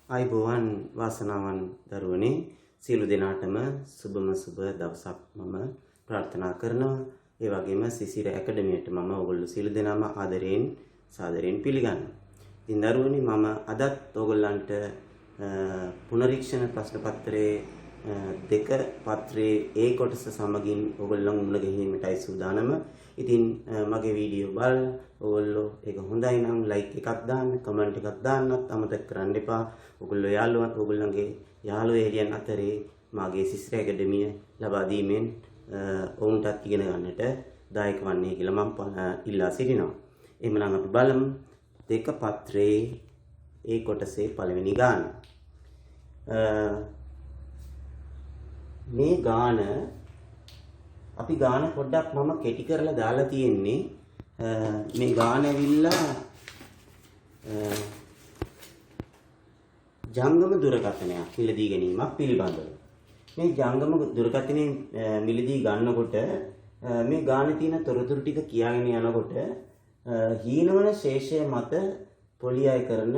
අයිබෝවන් වාසනාවන් දරුවනේ සියලු දෙනාටම සුබම සුබ දවසක් මම ප්‍රාර්ථනා කරනවා. ඒ වගේම සිසිර ඇකඩමියට මම ඔයගොල්ලෝ සියලු දෙනාම ආදරයෙන් සාදරයෙන් පිළිගන්නවා. ඉතින් දරුවනේ මම අදත් ඔයගොල්ලන්ට පුනරීක්ෂණ ප්‍රශ්න පත්‍රයේ දෙක පත්‍රයේ ඒ කොටස සමගින් ඔයගොල්ලන් මුණ ගැහිීමටයි සූදානම. ඉතින් මගේ වීඩියෝ බලලා ඔයගොල්ලෝ ඒක හොඳයි නම් ලයික් එකක් දාන්න, කමෙන්ට් එකක් දාන්නත් අමතක කරන්න එපා. ඔයගොල්ලෝ යාළුවන් ඔයගොල්ලන්ගේ යාළුවෝ එළියන් අතරේ මාගේ සිසිර ඇකඩමිය ලබා දීමෙන් ඔවුන්ටත් ඉගෙන ගන්නට දායක වන්නේ කියලා මම ඉල්ලා සිටිනවා. එහෙමනම් අපි බලමු දෙක පත්‍රයේ ඒ කොටසේ පළවෙනි ගාන. මේ ගාන අපි ගාන පොඩ්ඩක් මම කෙටි කරලා දාලා තියෙන්නේ. මේ ගාන ඇවිල්ලා ජංගම දුරකථනයක් මිලදී ගැනීමක් පිළිබඳව. මේ ජංගම දුරකථනයේ මිලදී ගන්නකොට මේ ගානේ තියෙන තොරතුරු ටික කියාගෙන යනකොට හීනවන ශේෂය මත පොලියයි කරන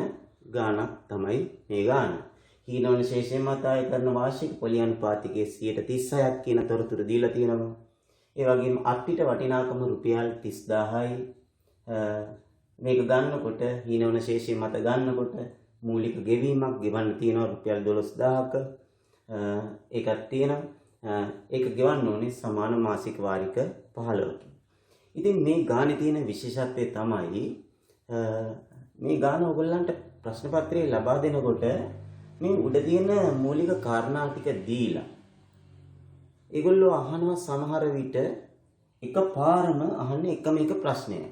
ගානක් තමයි මේ ගාන. හීනවන ශේෂය මත අය කරන වාර්ෂික පොලි අනුපාතිකයේ 36ක් කියන තොරතුරු දීලා තියෙනවා. ඒ වගේම අපිට වටිනාකම රුපියල් 30000යි. මේක ගන්නකොට හීනවන ශේෂය මත ගන්නකොට මූලික ගෙවීමක් ගෙවන්න තියෙනවා රුපියල් 12000ක. ඒකක් තියෙනවා. ඒක ගෙවන්න ඕනේ සමාන මාසික වාරික 15කින්. ඉතින් මේ ගානේ තියෙන විශේෂත්වය තමයි මේ ගාන ඔයගොල්ලන්ට ප්‍රශ්න පත්‍රයේ ලබා දෙනකොට මේ උඩ තියෙන මූලික කාරණා ටික දීලා ඒගොල්ලෝ අහනවා සමහර විට එකපාරම අහන්නේ එකම එක ප්‍රශ්නයක්.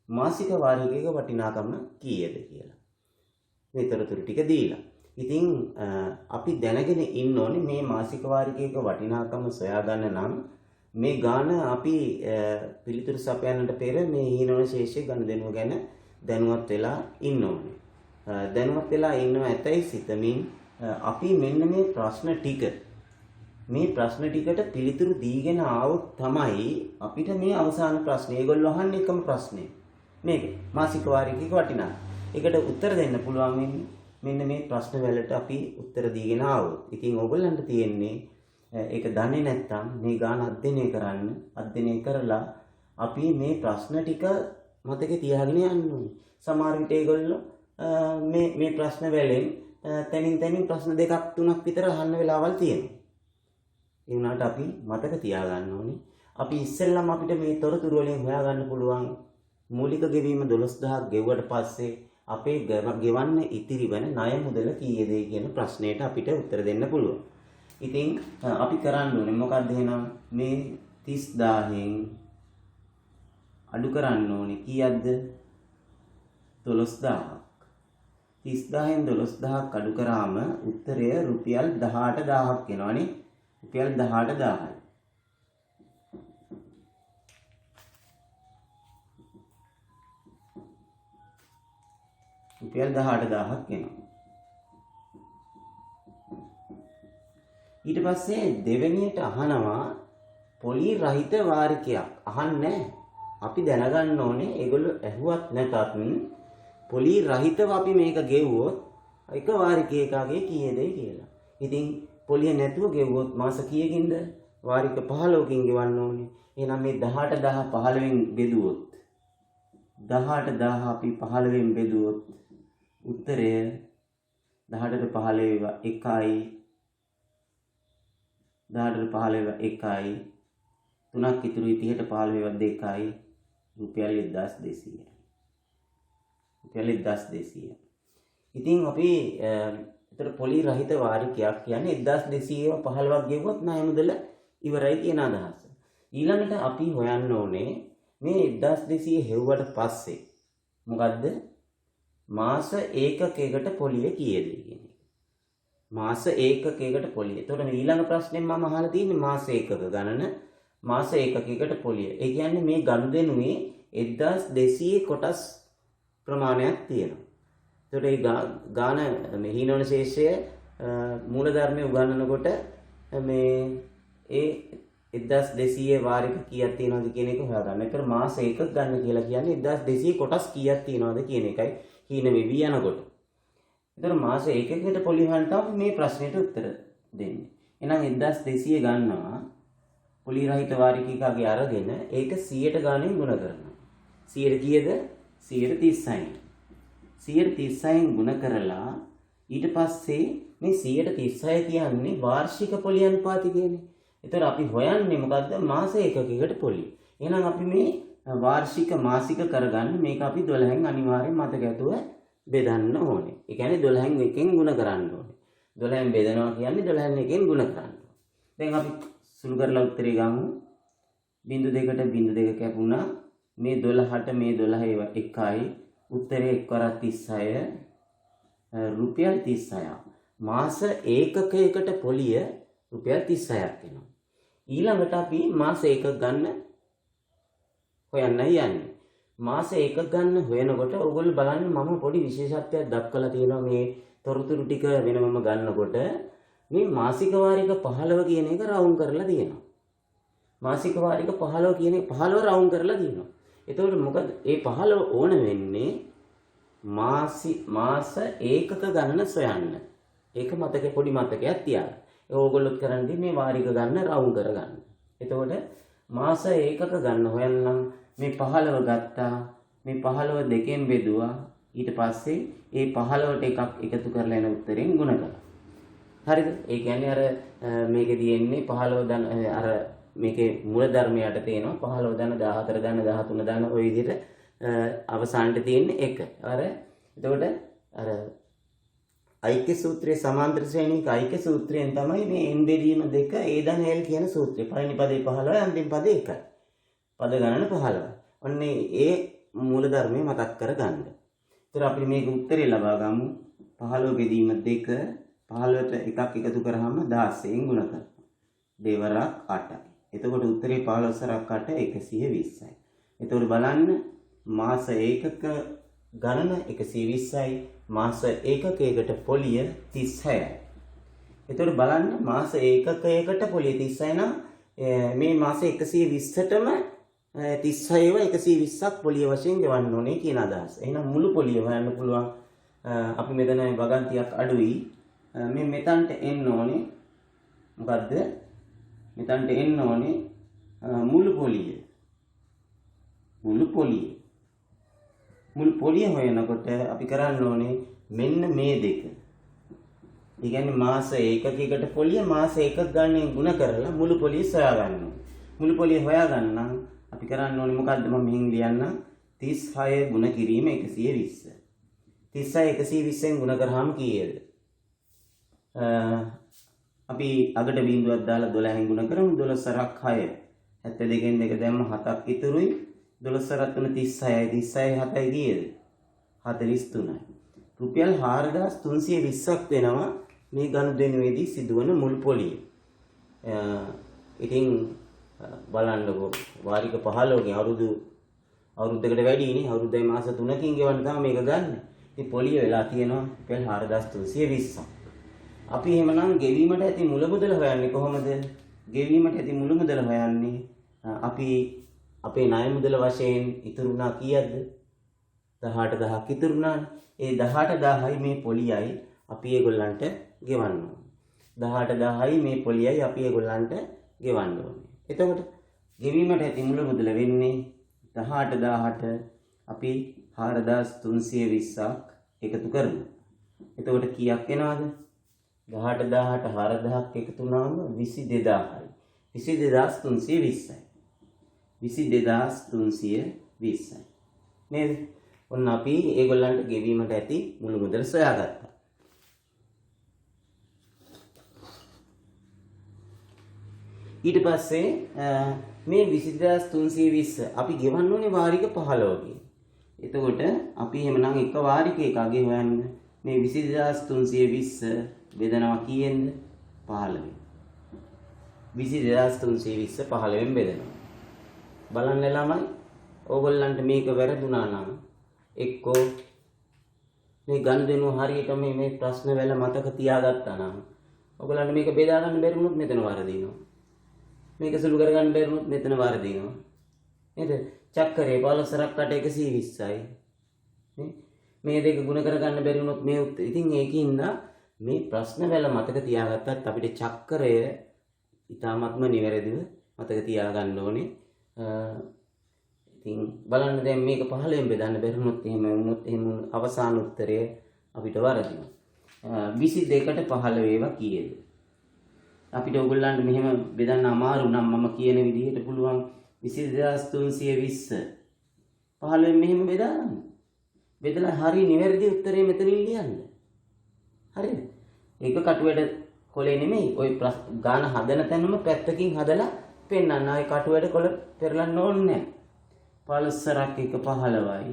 මාසික වාරිකයක වටිනාකම කීයද කියලා. මේ තොරතුරු ටික දීලා. ඉතින් අපි දැනගෙන ඉන්න ඕනේ මේ මාසික වාරිකයක වටිනාකම සොයා ගන්න නම් මේ ගාන අපි පිළිතුරු සපයන්නට පෙර මේ හීනවන ශේෂයේ ගනුදෙනුව ගැන දැනුවත් වෙලා ඉන්න ඕනේ. දැනුවත් වෙලා ඉන්නව ඇතයි සිතමින් අපි මෙන්න මේ ප්‍රශ්න ටිකට පිළිතුරු දීගෙන ආවොත් තමයි අපිට මේ අවසාන ප්‍රශ්නේ ඒගොල්ලෝ අහන්නේ එකම ප්‍රශ්නේ. මේක මාසික වාරිකයක වටිනාකම. ඒකට උත්තර දෙන්න පුළුවන් මෙන්න මේ ප්‍රශ්න වලට අපි උත්තර දීගෙන ආවොත්. ඉතින් ඕගොල්ලන්ට තියෙන්නේ ඒක දන්නේ නැත්නම් මේ ගාන අධ්‍යයනය කරලා අපි මේ ප්‍රශ්න ටික මතකේ තියාගෙන යන්න ඕනේ. සමහර විට ඒගොල්ලෝ මේ ප්‍රශ්න වලින් තනින් ප්‍රශ්න දෙකක් තුනක් විතර අහන්න වෙලාවල් තියෙනවා. ඒ වුණාට අපි මතක තියාගන්න ඕනේ. අපි ඉස්සෙල්ලාම අපිට මේ තොරතුරු වලින් හොයාගන්න පුළුවන් මූලික ගෙවීම 12000ක් ගෙවුවට පස්සේ අපේ ගෙවන්න ඉතිරි වෙන ණය මුදල කීයද කියන ප්‍රශ්නයට අපිට උත්තර දෙන්න පුළුවන්. ඉතින් අපි කරන්න ඕනේ මොකක්ද එහෙනම් මේ 30000න් අඩු කරන්න ඕනේ කීයක්ද 12000ක්. 30000න් 12000ක් අඩු කරාම උත්තරය රුපියල් 18000ක් එනවනේ. රුපියල් 18000යි. රුපියල් 18000ක් එනවා. ඊට පස්සේ දෙවෙනියට අහනවා පොලි රහිත වාරිකයක්. අහන්නේ අපි දැනගන්න ඕනේ ඒගොල්ලෝ ඇහුවත් නැතත් පොලි රහිතව අපි මේක ගෙවුවොත් එක වාරිකයකගේ කීයද කියලා. ඉතින් පොලිය නැතුව ගෙවුවොත් මාස කීයකින්ද? වාරික 15කින් ගෙවන්න ඕනේ. එහෙනම් මේ 18000 15න් බෙදුවොත් 18000 අපි 15න් බෙදුවොත් උත්තරය 18ට 15 1යි 18ට 15 1යි 3ක් ඉතුරුයි 30ට 15 2යි රුපියල් 1200. රුපියල් 1200. ඉතින් අපි ඒතර පොලි රහිත වාරිකයක් කියන්නේ 1215ක් ගෙවුවොත් ණය මුදල ඉවරයි කියන අදහස. ඊළඟට අපි හොයන්න ඕනේ මේ 1200 හෙව්වට පස්සේ මොකද්ද මාස ඒකකයකට පොලිය කීයද කියන එක. මාස ඒකකයකට පොලිය. එතකොට මේ ඊළඟ ප්‍රශ්නේ මම අහලා තියෙන්නේ මාස ඒකක ගණන මාස ඒකකයකට පොලිය. ඒ කියන්නේ මේ ගනුදෙනුවේ 1200 කොටස් ප්‍රමාණයක් තියෙනවා. එතකොට මේ ගාන මේ හීනවන ශේෂය මූලධර්මයේ උගන්වනකොට මේ ඒ 1200 වාරික කීයක් තියෙනවද කියන එක හොයාගන්න. ඒතර මාස එකක් ගන්න කියලා කියන්නේ 1200 කොටස් කීයක් තියෙනවද කියන එකයි හීන වෙවි යනකොට. ඒතර මාස ඒකකයකට පොලි හොයන්න තමයි මේ ප්‍රශ්නෙට උත්තර දෙන්නේ. එහෙනම් 1200 ගන්නවා පොලි රහිත වාරිකයකගේ අරගෙන ඒක 100ට ගානෙන් ගුණ කරනවා. 100 කීයද? 136. 136න් ගුණ කරලා ඊට පස්සේ මේ 136 කියන්නේ වාර්ෂික පොලි අනුපාතය කියන්නේ. ඒතර අපි හොයන්නේ මොකද්ද? මාස ඒකකයකට පොලි. එහෙනම් අපි මේ වාර්ෂික මාසික කරගන්න මේක අපි 12න් අනිවාර්යෙන් මතක ඇතුව බෙදන්න ඕනේ. ඒ කියන්නේ 12න් එකෙන් ගුණ කරන්න ඕනේ. 12න් බෙදනවා කියන්නේ 12න් එකෙන් ගුණ කරන්න ඕනේ. දැන් අපි සුළු කරලා උත්තරේ ගමු. 0.2 කැපුණා. මේ 12ට මේ 12 එකයි. උත්තරේ 1/36 රුපියල් 36. මාස ඒකකයකට පොලිය රුපියල් 36ක් වෙනවා. ඊළඟට අපි මාස ඒකක ගන්න හොයන්න යන්නේ. මාස ඒකක ගන්න හොයනකොට ඔයගොල්ලෝ බලන්න මම පොඩි විශේෂත්වයක් දක්වලා තියෙනවා මේ තොරතුරු ටික වෙනමම ගන්නකොට මේ මාසික වාරික 15 කියන එක රවුම් කරලා තියෙනවා. මාසික වාරික 15 කියන 15 රවුම් කරලා තියෙනවා. එතකොට මොකද මේ 15 ඕන වෙන්නේ මාස ඒකක ගන්න සොයන්න. ඒක මතකේ පොඩි මතකයක් තියාගන්න. ඒ ඕගොල්ලොත් කරන්නේ මේ වාරික ගන්න රවුම් කරගන්න. එතකොට මාස ඒකක ගන්න හොයන්නම් මේ 15 ගත්තා. මේ 15 දෙකෙන් බෙදුවා. ඊට පස්සේ ඒ 15ට එකක් එකතු කරලා එන උත්තරෙන් ගුණ කළා. හරිද? ඒ කියන්නේ අර මේකේ එන්නේ 15 ධන අර මේකේ මූල ධර්මයට තියෙනවා 15 ධන 14 ධන 13 ධන ওই විදිහට අවසානට තියෙන්නේ 1. අර එතකොට අර ඓක්‍ය සූත්‍රයේ සමාන්තර ශ්‍රේණික ඓක්‍ය සූත්‍රයෙන් තමයි මේ n බෙදීම 2 a ධන l කියන සූත්‍රය. පළවෙනි පදේ 15 අන්තිම පදේ 1යි. පද ගණන 15. ඔන්නේ ඒ මූල ධර්මය මතක් කරගන්න. ඒතර අපි මේක උත්තරේ ලබා ගමු. 15 බෙදීම 2 15ට එකක් එකතු කරාම 16න් ගුණ කරනවා. දෙවරක් 8යි. එතකොට උත්තරේ 15 සරක් 8 120යි. එතකොට බලන්න මාස ඒකක ගණන 120යි. මාස ඒකකයකට පොලිය 36යි. එතකොට බලන්න මාස ඒකකයකට පොලිය 36 නම් මේ මාස 120ටම 36ව 120ක් පොලිය වශයෙන් ගෙවන්න ඕනේ කියන අදහස. එහෙනම් මුළු පොලිය හොයන්න පුළුවන්. අපි මෙතන වගන්තියක් අඩුයි. මේ මෙතනට එන්න ඕනේ. මොකද්ද? මෙතනට එන්න ඕනේ මුළු පොලිය. මුළු පොලිය හොයනකොට අපි කරන්න ඕනේ මෙන්න මේ දෙක. ඒ කියන්නේ මාස ඒකකයකට පොලිය මාස ඒකක ගණනෙන් ගුණ කරලා මුළු පොලිය සොයා ගන්න ඕනේ. මුළු පොලිය හොයා ගන්න අපි කරන්න ඕනේ මොකද්ද මම මෙහින් ලියන්නම් 36 ගුණ කිරීම 120. 36 120ෙන් ගුණ කරාම කීයද? අපි අගට බිඳුවක් දාලා 12න් ගුණ කරමු. 12 සරක් 6. 72න් දෙක දැම්ම 7ක් ඉතුරුයි. 12 සරක් 3 36යි. 36 7යි කීයද? 43යි. රුපියල් 4320ක් වෙනවා මේ ගනුදෙනුවේදී සිදුවන මුල් පොලිය. ඉතින් බලන්නකෝ වාරික 15කින් අවුරුද්දකට වැඩිනේ. අවුරුද්දයි මාස 3කින් ගෙවන්න තමයි මේක ගන්න. ඉතින් පොලිය වෙලා තියෙනවා රුපියල් 4320ක්. අපි එහෙමනම් ගෙවීමට ඇති මුල මුදල හොයන්නේ කොහොමද? ගෙවීමට ඇති මුල මුදල හොයන්නේ අපි අපේ ණය මුදල වශයෙන් ඉතුරුනා කීයද? 18000ක් ඉතුරුනානේ. ඒ 18000යි මේ පොලියයි අපි ඒගොල්ලන්ට ගෙවන්න ඕනේ. 18000යි මේ පොලියයි අපි ඒගොල්ලන්ට ගෙවන්න ඕනේ. එතකොට ගෙවීමට ඇති මුල මුදල වෙන්නේ 18000ට අපි 4320ක් එකතු කරනවා. එතකොට කීයක් එනවද? 18000ට 4000ක් එකතු වුණාම 22000යි. 22320යි. 22320යි. නේද? ඔන්න අපි ඒගොල්ලන්ට ගෙවීමට ඇති මුළු මුදල සොයාගත්තා. ඊට පස්සේ මේ 22320 අපි ගෙවන්න ඕනේ වාරික 15කින්. එතකොට අපි එහෙමනම් එක වාරිකයකගේ හොයන්න මේ 22320 බෙදනවා කීයෙන්ද? 15. 22320 15ෙන් බෙදනවා. බලන්න ළමයි ඕගොල්ලන්ට මේක වැරදුනා නම් එක්කෝ මේ ගනුදෙනුව හරියට මේ ප්‍රශ්න වල මතක තියාගත්තා නම් ඕගොල්ලන්ට මේක බෙදා ගන්න බැරි වුණොත් මෙතන වරදිනවා. මේක සුළු කර ගන්න බැරි වුණොත් මෙතන වරදිනවා. නේද? චක්කරේ 15 සරක් 8 120යි. නේ? මේ දෙක ගුණ කරගන්න බැරි වුණොත් මේ ඉතින් ඒකින්ද මේ ප්‍රශ්න වල මතක තියාගත්තත් අපිට චක්‍රය ඉතාමත්ම නිවැරදිව මතක තියාගන්න ඕනේ. ඉතින් බලන්න දැන් මේක 15න් බෙදන්න බැරිුණොත් එහෙම වුණොත් එහෙම අවසාන උත්තරය අපිට වරදිනවා. 22ට 15 ඒවා කීයද? අපිට ඕගොල්ලන්ට මෙහෙම බෙදන්න අමාරු නම් මම කියන විදිහට පුළුවන් 22320 15න් මෙහෙම බෙදාගන්න. බෙදලා හරි නිවැරදි උත්තරේ මෙතනින් ලියන්න. හරිද? ඒක කටුවැඩ කොලේ නෙමෙයි. ওই ගාන හදන තැනම පැත්තකින් හදලා පෙන්නන්න. ආයි කටුවැඩ කොල පෙරලන්න ඕනේ නැහැ. 15ක් 1 15යි.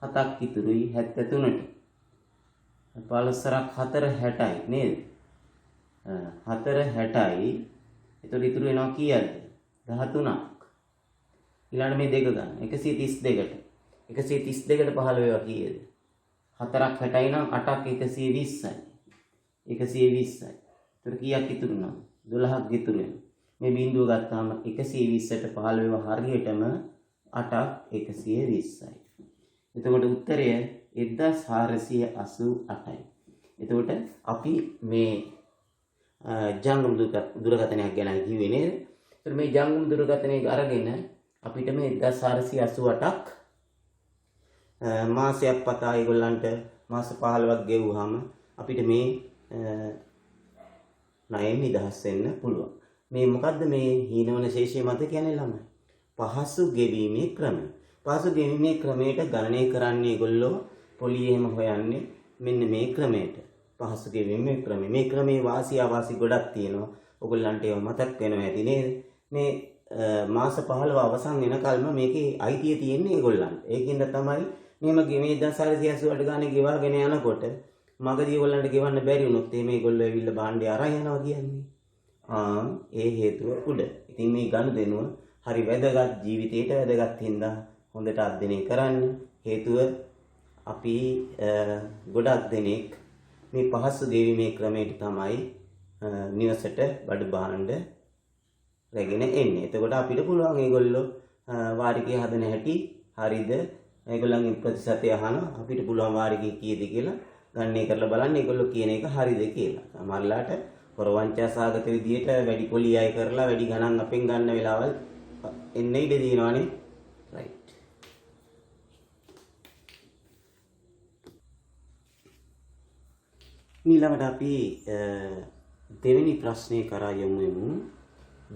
7ක් ඉතුරුයි 73ට. 15ක් 4 60යි නේද? 4 60යි. එතකොට ඉතුරු වෙනවා කීයද? 13ක්. ඊළඟ මේ දෙක ගන්න. 132ට. 132ට 15 ඒවා කීයද? 4ක් 60යි නම් 8ක් 120යි. 120යි. එතකොට කීයක් ඉතුරු නම්? 12ක් ඉතුරු වෙනවා. මේ බිඳුව ගත්තාම 120ට 15 ඒවා හරියටම 8ක් 120යි. එතකොට උත්තරය 1488යි. එතකොට අපි මේ ජංගම දුරකථනයක් ගැන කිව්වේ නේද? ඒතර මේ ජංගම දුරකථනයක අරගෙන අපිට මේ 1488ක් මාසයක් පතා ඒගොල්ලන්ට මාස 15ක් ගෙවුවාම අපිට මේ ණයෙන් නිදහස් වෙන්න පුළුවන්. මේ මොකද්ද මේ හීනවන ශේෂය මත කියන්නේ ළමයි? පහසු ගෙවීමේ ක්‍රමය. පහසු ගෙවීමේ ක්‍රමයට ගණනය කරන්නේ ඒගොල්ලෝ පොලියේ එහෙම හොයන්නේ මෙන්න මේ ක්‍රමයට. පහසු ගෙවීමේ ක්‍රමය. මේ ක්‍රමේ වාසි අවාසි ගොඩක් තියෙනවා. ඔයගොල්ලන්ට ඒව මතක් වෙනවා ඇති නේද? මේ මාස 15 අවසන් වෙනකල්ම මේකේ අයිතිය තියෙන්නේ ඒගොල්ලන්ට. ඒකින්ද තමයි මෙහෙම මේ 1488 ගානේ ගෙවාගෙන යනකොට මගදී ඒගොල්ලන්ට ගෙවන්න බැරි වුණොත් මේගොල්ලෝ ඇවිල්ලා භාණ්ඩය අරන් යනවා කියන්නේ. ඒ හේතුව උඩ. ඉතින් මේ ගනුදෙනුව හරි වැදගත්, ජීවිතේට වැදගත් හින්දා හොඳට අධ්‍යයනය කරන්න. හේතුව අපි ගොඩක් දෙනෙක් මේ පහසු ගෙවීමේ ක්‍රමයට තමයි නිවසට බඩු භාණ්ඩ රැගෙන එන්නේ. එතකොට අපිට පුළුවන් ඒගොල්ලෝ වාරිකේ හදන හැටි හරිද? ඒගොල්ලන්ගේ ප්‍රතිශතය අහනවා. අපිට පුළුවන් වාරිකේ කීයද කියලා ගණනය කරලා බලන්න ඒගොල්ලෝ කියන එක හරිද කියලා. සමහරලාට පොරවංචා සාගත විදියට වැඩි පොලි අය කරලා වැඩි ගණන් අපෙන් ගන්න වෙලාවල් එන්න ඉඩ දිනවනේ. රයිට්. ඊළඟට අපි දෙවෙනි ප්‍රශ්නේ කරා යමු.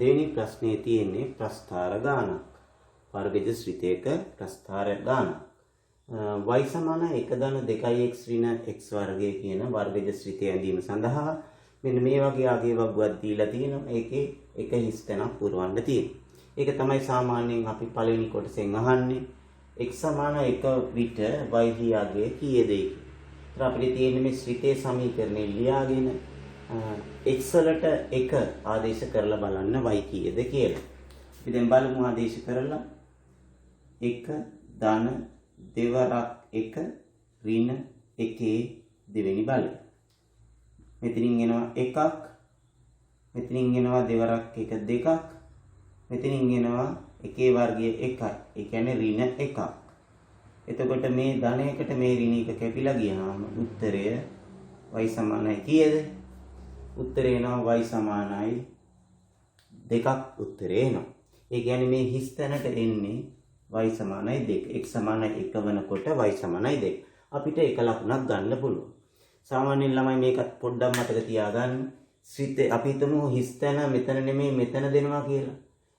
දෙවෙනි ප්‍රශ්නේ තියෙන්නේ ප්‍රස්ථාර ගානක්. වර්ගජ ශ්‍රිතයක ප්‍රස්ථාර ගානක්. y සමාන 1-2x ඍණ x වර්ගය කියන වර්ගජ ශ්‍රිතය ඇඳීම සඳහා මෙන්න මේ වගේ ආගේවක්වත් දීලා තියෙනවා. ඒකේ එක හිස් තැනක් පුරවන්න තියෙනවා. ඒක තමයි සාමාන්‍යයෙන් අපි පළවෙනි කොටසෙන් අහන්නේ. x සමාන 1 විට y හියාගේ කීයද කියලා. ඒත් අපිට තියෙන්නේ මේ ශ්‍රිතේ සමීකරණය ලියාගෙන x වලට 1 ආදේශ කරලා බලන්න y කීයද කියලා. අපි දැන් බලමු ආදේශ කරලා 1 ධන දෙවරක් 1 ඍණ 1 දෙවෙනි බලය. මෙතනින් එනවා 1ක්, මෙතනින් එනවා දෙවරක් 1 2ක්, මෙතනින් එනවා 1 වර්ගය 1යි. ඒ කියන්නේ ඍණ 1ක්. එතකොට මේ ධනයකට මේ ඍණ එක කැපිලා ගියාම උත්තරය y සමානයි කීයද? උත්තරය එනවා y සමානයි 2ක් උත්තරේ එනවා. ඒ කියන්නේ මේ හිස් තැනට එන්නේ y සමානයි 2. x සමානයි 1 වෙනකොට y සමානයි 2. අපිට එක ලකුණක් ගන්න පුළුවන්. සාමාන්‍යයෙන් ළමයි මේකත් පොඩ්ඩක් මතක තියාගන්න. ශ්‍රිතේ අපි හිතමු හිස් තැන මෙතන නෙමෙයි මෙතන දෙනවා කියලා.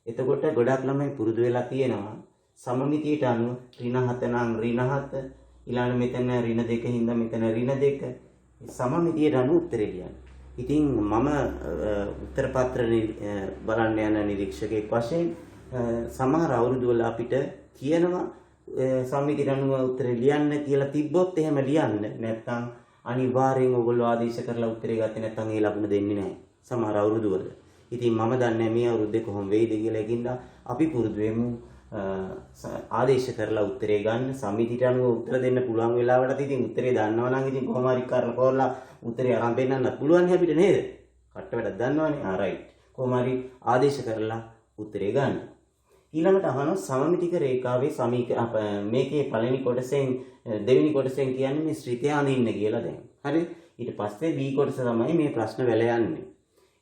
එතකොට ගොඩක් ළමයි පුරුදු වෙලා තියෙනවා සමමිතියට අනුව ඍණ 7 නම් ඍණ 7 ඊළඟ මෙතන ඍණ 2 හින්දා මෙතන ඍණ 2 සමමිතියට අනුව උත්තරේ ලියන්න. ඉතින් මම උත්තර පත්‍ර බලන්න යන නිරීක්ෂකයෙක් වශයෙන් සමහර අවුරුදු වල අපිට කියනවා සමමිතියට අනුව උත්තරේ ලියන්න කියලා තිබ්බොත් එහෙම ලියන්න. නැත්නම් අනිවාර්යෙන් ඔයගොල්ලෝ ආදේශ කරලා උත්තරේ ගත්තේ නැත්නම් ඒ ලකුණ දෙන්නේ නැහැ සමහර අවුරුදු වල. ඉතින් මම දන්නේ මේ අවුරුද්දේ කොහොම වෙයිද කියලා. ඒකින්ද අපි පුරුදු වෙමු ආදේශ කරලා උත්තරේ ගන්න. සමමිතියට අනුව උත්තර දෙන්න පුළුවන් වෙලාවටත් ඉතින් උත්තරේ දන්නවා නම් ඉතින් කොහොම හරි කරලා උත්තරේ අරන් දෙන්නත් පුළුවන් අපිට නේද? කට්ට වැඩක් දන්නවනේ. රයිට්. කොහොම හරි ආදේශ කරලා උත්තරේ ගන්න. ඊළඟට අහනවා සමමිතික රේඛාවේ මේකේ පළවෙනි කොටසෙන් දෙවෙනි කොටසෙන් කියන්නේ මේ ශ්‍රිතය අඳින්න කියලා දැන්. හරි. ඊට පස්සේ B කොටස තමයි මේ ප්‍රශ්න වල යන්නේ.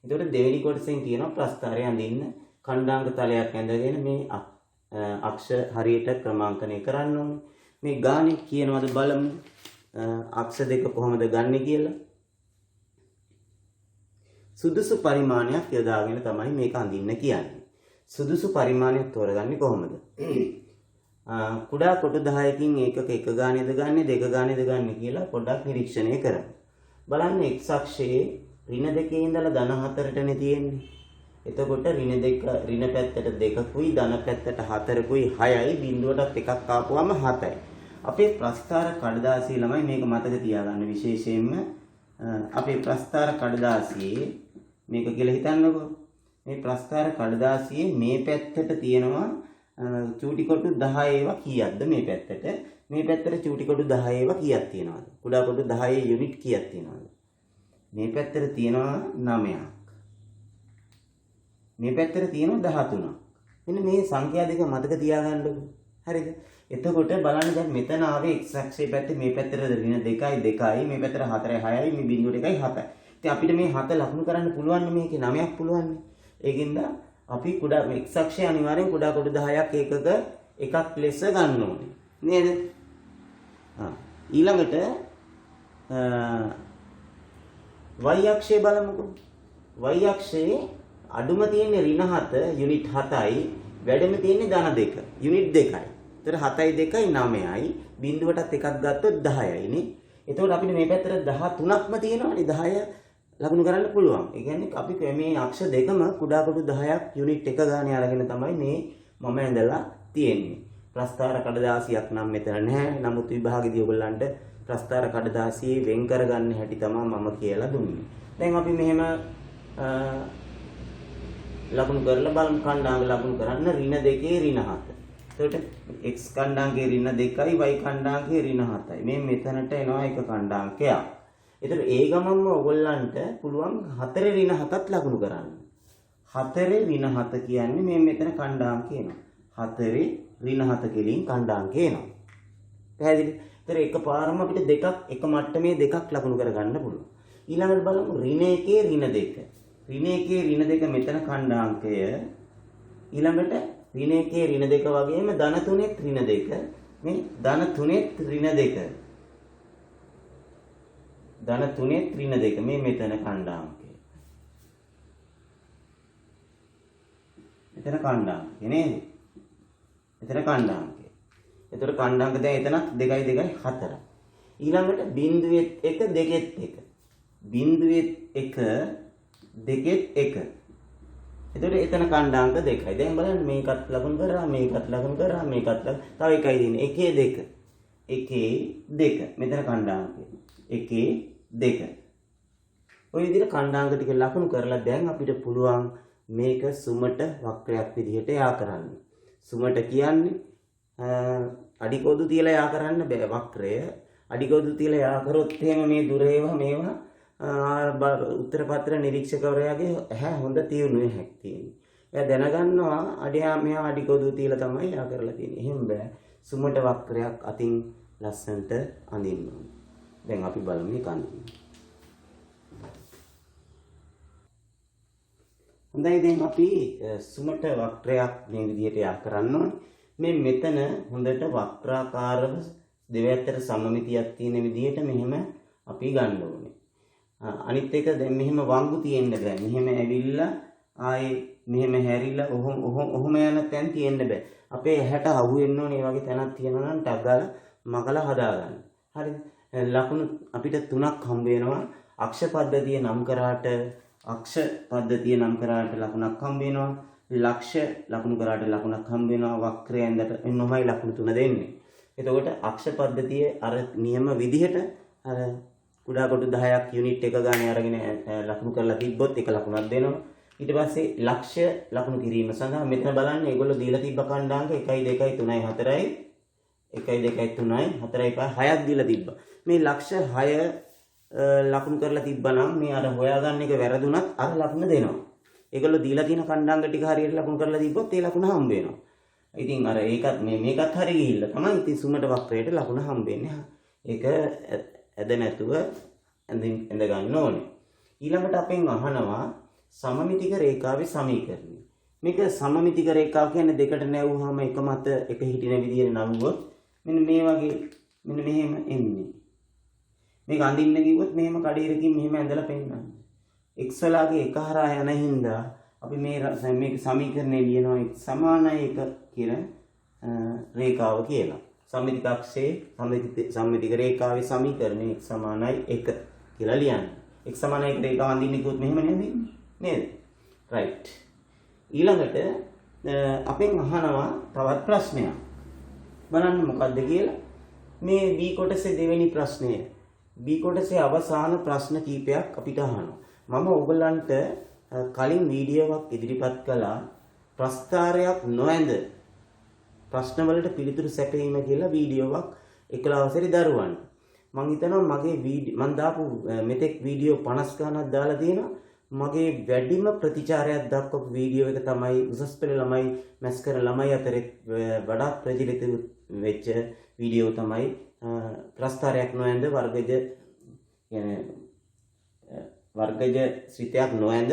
එතකොට දෙවෙනි කොටසෙන් කියනවා ප්‍රස්ථාරය අඳින්න ඛණ්ඩාංග තලයක් ඇඳගෙන මේ අක්ෂ හරියට ක්‍රමාංකනය කරන්න ඕනේ. මේ ගානේ කියනවාද බලමු. අක්ෂ දෙක කොහොමද ගන්නෙ කියලා. සුදුසු පරිමාණයක් යොදාගෙන තමයි මේක අඳින්න කියන්නේ. සුදුසු පරිමාණයක් තෝරගන්නේ කොහොමද? කුඩා කොටු 10කින් ඒකක එක ගානේද ගන්නෙ දෙක ගානේද ගන්නෙ කියලා පොඩ්ඩක් නිරීක්ෂණය කරමු. බලන්න x අක්ෂයේ ඍණ 2 ඉඳලා ධන 4ටනේ තියෙන්නේ. එතකොට ඍණ පැත්තට 2කුයි ධන පැත්තට 4කුයි 6යි බිඳුවටත් එකක් ආපුවම 7යි. අපේ ප්‍රස්ථාර කඩදාසිය ළමයි මේක මතක තියාගන්න විශේෂයෙන්ම අපේ ප්‍රස්ථාර කඩදාසියේ මේක කියලා හිතන්නකෝ. මේ ප්‍රස්ථාර කඩදාසියේ මේ පැත්තට තියෙනවා චූටි කොටු 10 ඒවා කීයක්ද මේ පැත්තට? මේ පැත්තට චූටි කොටු 10 ඒවා කීයක් තියෙනවද? කුඩා කොටු 10 යුනිට් කීයක් තියෙනවද? මේ පැත්තට තියෙනවා 9ක්. මේ පැත්තට තියෙනවා 13ක්. මෙන්න මේ සංඛ්‍යා දෙක මතක තියාගන්නකො. හරිද? එතකොට බලන්න දැන් මෙතන ආවේ x අක්ෂයේ පැත්තේ මේ පැත්තට ඍණ 2යි 2යි මේ පැත්තට 4යි 6යි මේ බිඳුවට 1යි 7යි. ඉතින් අපිට මේ 7 ලකුණු කරන්න පුළුවන් මේකේ 9ක් පුළුවන්. ඒකින්ද අපි කුඩා x අක්ෂය අනිවාර්යෙන් කුඩා කොටු 10ක් එකක එකක් ලෙස ගන්න ඕනේ. නේද? ඊළඟට y අක්ෂය බලමුකෝ. y අක්ෂයේ අඩුම තියෙන්නේ ඍණ 7 යුනිට් 7යි වැඩිම තියෙන්නේ ධන 2 යුනිට් 2යි. ඒතර 7යි 2යි 9යි බිඳුවටත් එකක් ගත්තොත් 10යි නේ. එතකොට අපිට මේ පැත්තට 13ක්ම තියෙනවානේ 10 ලකුණු කරන්න පුළුවන්. ඒ කියන්නේ අපි මේ අක්ෂ දෙකම කුඩා කොටු 10ක් යුනිට් 1 ගානේ අරගෙන තමයි මේ මම ඇඳලා තියෙන්නේ. ප්‍රස්ථාර කඩදාසියක් නම් මෙතන නැහැ. නමුත් විභාගෙදී ඔයගොල්ලන්ට ප්‍රස්ථාර කඩදාසියේ වෙන් කරගන්න හැටි තමයි මම කියලා දුන්නේ. දැන් අපි මෙහෙම ලකුණු කරලා බලමු. ඛණ්ඩාංග ලකුණු කරන්න ඍණ 2 ඍණ 7. එතකොට x ඛණ්ඩාංගයේ ඍණ 2යි y ඛණ්ඩාංගයේ ඍණ 7යි. මේ මෙතනට එනවා එක ඛණ්ඩාංකයක්. එතකොට ඒ ගමන්ම ඔයගොල්ලන්ට පුළුවන් 4 ඍණ 7ත් ලකුණු කරන්න. 4 ඍණ 7 කියන්නේ මේ මෙතන ඛණ්ඩාංකය එනවා. 4 ඍණ 7 කෙලින් ඛණ්ඩාංකය එනවා. පැහැදිලි? ඒතර එකපාරම අපිට දෙකක් එක මට්ටමේ දෙකක් ලකුණු කරගන්න පුළුවන්. ඊළඟට බලමු ඍණ 1 ඍණ 2. ඍණ 1 ඍණ 2 මෙතන ඛණ්ඩාංකය. ඊළඟට ඍණ 1 ඍණ 2 වගේම ධන 3 ඍණ 2. මේ ධන 3 ඍණ 2. ධන 3 ඍණ 2 මේ මෙතන ඛණ්ඩාංකය. මෙතන ඛණ්ඩාංකය නේද? මෙතන ඛණ්ඩාංකය. එතකොට ඛණ්ඩාංක දැන් එතනත් 2යි 2යි 4. ඊළඟට බිඳුවෙත් 1 දෙකෙත් 1. බිඳුවෙත් 1 දෙකෙත් 1. එතකොට එතන ඛණ්ඩාංක 2යි. දැන් බලන්න මේකත් ලකුණු කරා මේකත් ලකුණු කරා මේකත් තව එකයි දෙන්නේ. 1 2. 1 2. මෙතන ඛණ්ඩාංකය. 1 2. ඔය විදිහට ඛණ්ඩාංක ටික ලකුණු කරලා දැන් අපිට පුළුවන් මේක සුමට වක්‍රයක් විදිහට යා කරන්න. සුමට කියන්නේ අඩිකෝදු තියලා යා කරන්න බෑ වක්‍රය. අඩිකෝදු තියලා යා කරොත් එහෙම මේ දුර මේවා උත්තර පත්‍ර නිරීක්ෂකවරයාගේ ඇහැ හොඳ තියුණුවේ හැක් තියෙන්නේ. එයා දැනගන්නවා මෙයා අඩිකෝදු තියලා තමයි යා කරලා තියෙන්නේ. එහෙම බෑ. සුමට වක්‍රයක් අතින් ලස්සනට අඳින්න ඕනේ. දැන් අපි බලමු මේ කන්නේ. හොඳයි දැන් අපි සුමට වක්‍රයක් මේ විදිහට යා කරන්න ඕනේ. මේ මෙතන හොඳට වක්‍රාකාරව දෙවැත්තට සමමිතියක් තියෙන විදිහට මෙහෙම අපි ගන්න ඕනේ. අනිත් එක දැන් මෙහෙම වංගු තියෙන්න බෑ. මෙහෙම ඇවිල්ලා ආයේ මෙහෙම හැරිලා ඔහොම යන තැන් තියෙන්න බෑ. අපේ ඇහැට අහු වෙන්න ඕනේ මේ වගේ තැනක් තියෙනවා නම් ටක් ගාලා මකලා හදාගන්න. හරිද? ලකුණු අපිට 3ක් හම්බ වෙනවා. අක්ෂ පද්ධතිය නම් කරාට ලකුණක් හම්බ වෙනවා. ලක්ෂ ලකුණු කරාට ලකුණක් හම්බ වෙනවා. වක්‍රය ඇඳට එන්නමයි ලකුණු 3 දෙන්නේ. එතකොට අක්ෂ පද්ධතියේ අර නියම විදිහට අර කුඩා කොටු 10ක් යුනිට් එක ගානේ අරගෙන ලකුණු කරලා තිබ්බොත් එක ලකුණක් දෙනවා. ඊට පස්සේ ලක්ෂ ලකුණු කිරීම සඳහා මෙතන බලන්න ඒගොල්ලෝ දීලා තිබ්බ ඛණ්ඩාංක 1 2 3 4යි 1 2 3යි 4යි 5යි 6ක් දීලා තිබ්බා. මේ ලක්ෂ 6 ලකුණු කරලා තිබ්බනම් මේ අර හොයාගන්න එක වැරදුනත් අර ලකුණ දෙනවා. ඒගොල්ලෝ දීලා තියෙන ඛණ්ඩාංක ටික හරියට ලකුණු කරලා තිබ්බොත් ඒ ලකුණ හම්බ වෙනවා. ඉතින් අර මේකත් හරි ගිහිල්ලා තමයි ඉතින් සුමට වක්‍රයට ලකුණ හම්බෙන්නේ. ඒක ඇද නැතුව ඇඳ ගන්න ඕනේ. ඊළඟට අපෙන් අහනවා සමමිතික රේඛාවේ සමීකරණය. මේක සමමිතික රේඛාව කියන්නේ දෙකට නැවුවාම එක මත එක හිටින විදිහට නමුවොත් මෙන්න මේ වගේ මෙන්න මෙහෙම එන්නේ. මේක අඳින්න කිව්වොත් මෙහෙම කඩේරකින් මෙහෙම ඇඳලා පෙන්නන්න. x වලාගේ එක හරහා යන හින්දා අපි මේක සමීකරණය ලියනවා x සමානයි 1 කියන රේඛාව කියලා. සම්මිතික අක්ෂයේ සම්මිතික රේඛාවේ සමීකරණය x සමානයි 1 කියලා ලියන්න. x සමානයි 1 රේඛාව අඳින්න කිව්වොත් මෙහෙම නේද? right. ඊළඟට අපෙන් අහනවා තවත් ප්‍රශ්නයක්. බලන්න මොකද්ද කියලා. මේ B කොටසේ දෙවෙනි ප්‍රශ්නය. B කොටසේ අවසාන ප්‍රශ්න කීපයක් අපිට අහනවා. මම ඔයගලන්ට කලින් වීඩියෝවක් ඉදිරිපත් කළා ප්‍රස්ථාරයක් නොඇඳ ප්‍රශ්නවලට පිළිතුරු සැපයීම කියලා වීඩියෝවක් 11 වසරේ දරුවන්ට. මම හිතනවා මගේ මම දාපු මෙතෙක් වීඩියෝ 50 ගණනක් දාලා තියෙනවා. මගේ වැඩිම ප්‍රතිචාරයක් දක්වපු වීඩියෝ එක තමයි උසස් පෙළ ළමයි මැස් කරන ළමයි අතරේ වඩා ප්‍රචලිත වෙච්ච වීඩියෝ තමයි ප්‍රස්ථාරයක් නොඇඳ වර්ගජ ශ්‍රිතයක් නොඇඳ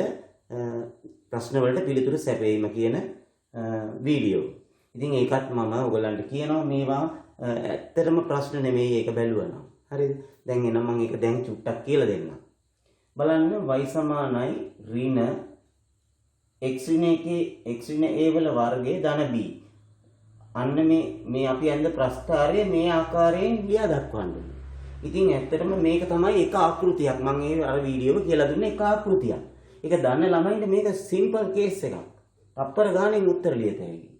ප්‍රශ්න වලට පිළිතුරු සැපයීම කියන වීඩියෝ. ඉතින් ඒකත් මම ඔයගලන්ට කියනවා මේවා ඇත්තටම ප්‍රශ්න නෙමෙයි ඒක බැලුවනම්. හරිද? දැන් එනම් මම ඒක දැන් චුට්ටක් කියලා දෙන්නම්. බලන්න y සමානයි ඍණ x ඍණ a වල වර්ගයේ ධන b. අන්න මේ අපි ඇඳ ප්‍රස්ථාරය මේ ආකාරයෙන් ලියා දක්වන්න ඕනේ. ඉතින් ඇත්තටම මේක තමයි එක ආකෘතියක්. මම ඒ අර වීඩියෝව කියලා දුන්නේ එක ආකෘතියක්. ඒක දන්න ළමයින්ට මේක සිම්පල් කේස් එකක්. තප්පර ගානෙන් උත්තර ලියත හැකියි.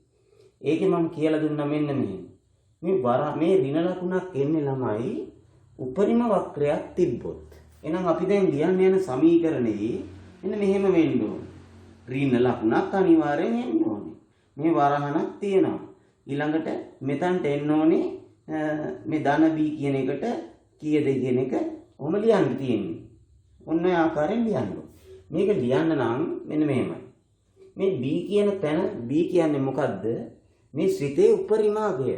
ඒකේ මම කියලා දුන්නා මෙන්න මෙහෙම. මේ ඍණ ලකුණක් එන්නේ ළමයි උපරිම වක්‍රයක් තිබ්බොත්. එහෙනම් අපි දැන් ලියන්න යන සමීකරණයේ මෙන්න මෙහෙම වෙන්න ඕනේ. ඍණ ලකුණක් අනිවාර්යෙන් එන්න ඕනේ. මේ වරහණක් තියෙනවා. ඊළඟට මෙතනට එන්න ඕනේ මේ ධන b කියන එකට කීයද කියන එක ඔහොම ලියන්න තියෙන්නේ. ඔන්න ඔය ආකාරයෙන් ලියන්න ඕනේ. මේක ලියන්න නම් මෙන්න මෙහෙමයි. මේ b කියන තැන b කියන්නේ මොකද්ද? මේ ශ්‍රිතේ උපරිමාගය.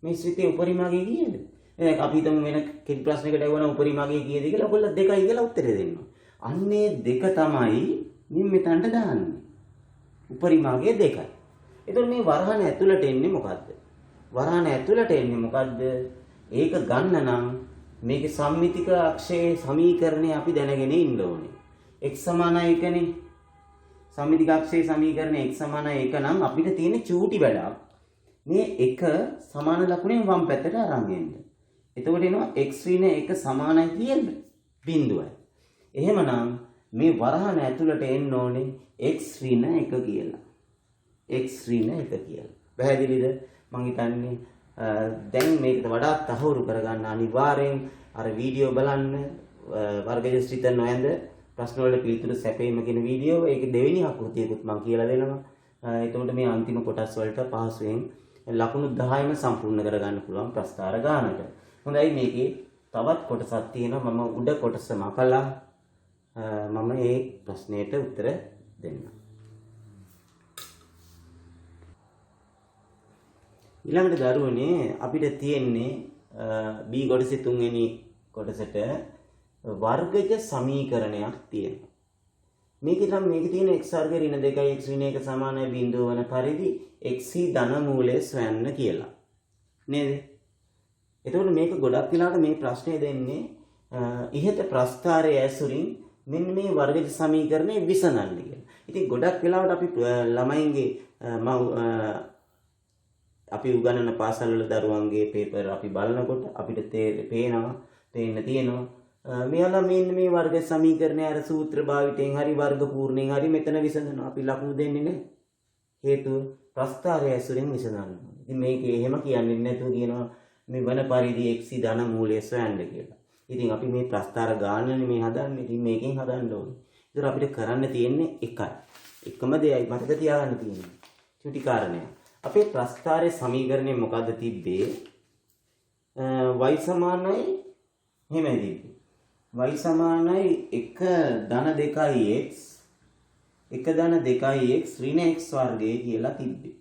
මේ ශ්‍රිතේ උපරිමාගය කීයද? දැන් අපි හිතමු වෙන කෙටි ප්‍රශ්නයකට ඇහුවනම් උපරිමාගය කීයද කියලා ඔයගොල්ලෝ 2යි කියලා උත්තරය දෙන්න. අන්නේ 2 තමයි මේ මෙතනට දාන්නේ. උපරිමාගය 2යි. එතකොට මේ වරහණ ඇතුළට එන්නේ මොකද්ද? වරහණ ඇතුළට එන්නේ මොකද්ද? ඒක ගන්න නම් මේකේ සම්මිතික අක්ෂයේ සමීකරණය අපි දැනගෙන ඉන්න ඕනේ. x සමානයි 1නේ. සම්මිතික අක්ෂයේ සමීකරණය x සමානයි 1 නම් අපිට තියෙන චූටි වැඩක් මේ 1 සමාන ලකුණෙන් වම් පැත්තට අරන් එන්න. එතකොට එනවා x ඍණ 1 සමානයි කියන්නේ බිඳුවයි. එහෙමනම් මේ වරහණ ඇතුළට එන්න ඕනේ x ඍණ 1 කියලා. x ඍණ 1 කියලා. පැහැදිලිද? මම හිතන්නේ දැන් මේකට වඩා තහවුරු කරගන්න අනිවාර්යෙන් අර වීඩියෝ බලන්න වර්ගජ ශ්‍රිත නොඇඳ ප්‍රශ්න වලට පිළිතුරු සැපයීම කියන වීඩියෝ ඒකේ දෙවෙනි ආකෘතියකුත් මම කියලා දෙනවා. එතකොට මේ අන්තිම කොටස් වලට පහසුවෙන් ලකුණු 10ම සම්පූර්ණ කරගන්න පුළුවන් ප්‍රස්ථාර ගානට. හොඳයි මේකේ තවත් කොටසක් තියෙනවා. මම උඩ කොටස මකලා මම මේ ප්‍රශ්නෙට උත්තර දෙන්නම්. ඊළඟට දරුවනේ අපිට තියෙන්නේ B කොටසේ තුන්වෙනි කොටසට වර්ගජ සමීකරණයක් තියෙනවා. මේකේ තියෙන x වර්ග ඍණ 2යි x ඍණ 1 සමානයි බිඳුව වන පරිදි x ධන මූලය සොයන්න කියලා. නේද? එතකොට මේක ගොඩක් වෙලාවට මේ ප්‍රශ්නේ දෙන්නේ ඉහත ප්‍රස්ථාරයේ ඇසුරින් මෙන්න මේ වර්ගජ සමීකරණය විසඳන්න කියලා. ඉතින් ගොඩක් වෙලාවට අපි ළමයින්ගේ අපි උගන්වන පාසල් වල දරුවන්ගේ පේපර් අපි බලනකොට අපිට පේන්න තියෙනවා මෙයාලා මේ වර්ග සමීකරණය අර සූත්‍ර භාවිතයෙන් හරි වර්ග පූර්ණයෙන් හරි මෙතන විසඳනවා. අපි ලකුණු දෙන්නේ නැහැ. හේතුව ප්‍රස්ථාරය ඇසුරෙන් විසඳන්න. ඉතින් මේක එහෙම කියන්නේ නැතුව කියනවා මේ වන පරිදි x ධන මූලය සොයන්න කියලා. ඉතින් අපි මේ ප්‍රස්ථාර ගානනේ මේ හදන්නේ. ඉතින් මේකෙන් හදන්න ඕනේ. ඒතර අපිට කරන්න තියෙන්නේ එකයි. එකම දෙයයි මතක තියාගන්න තියෙන්නේ. චුටි කාරණයක්. අපේ ප්‍රස්ථාරයේ සමීකරණය මොකද්ද තිබ්බේ? y සමානයි එහෙමයි තිබ්බේ. y සමානයි 1 ධන 2x 1 ධන 2x ඍණ x වර්ගය කියලා තිබ්බේ.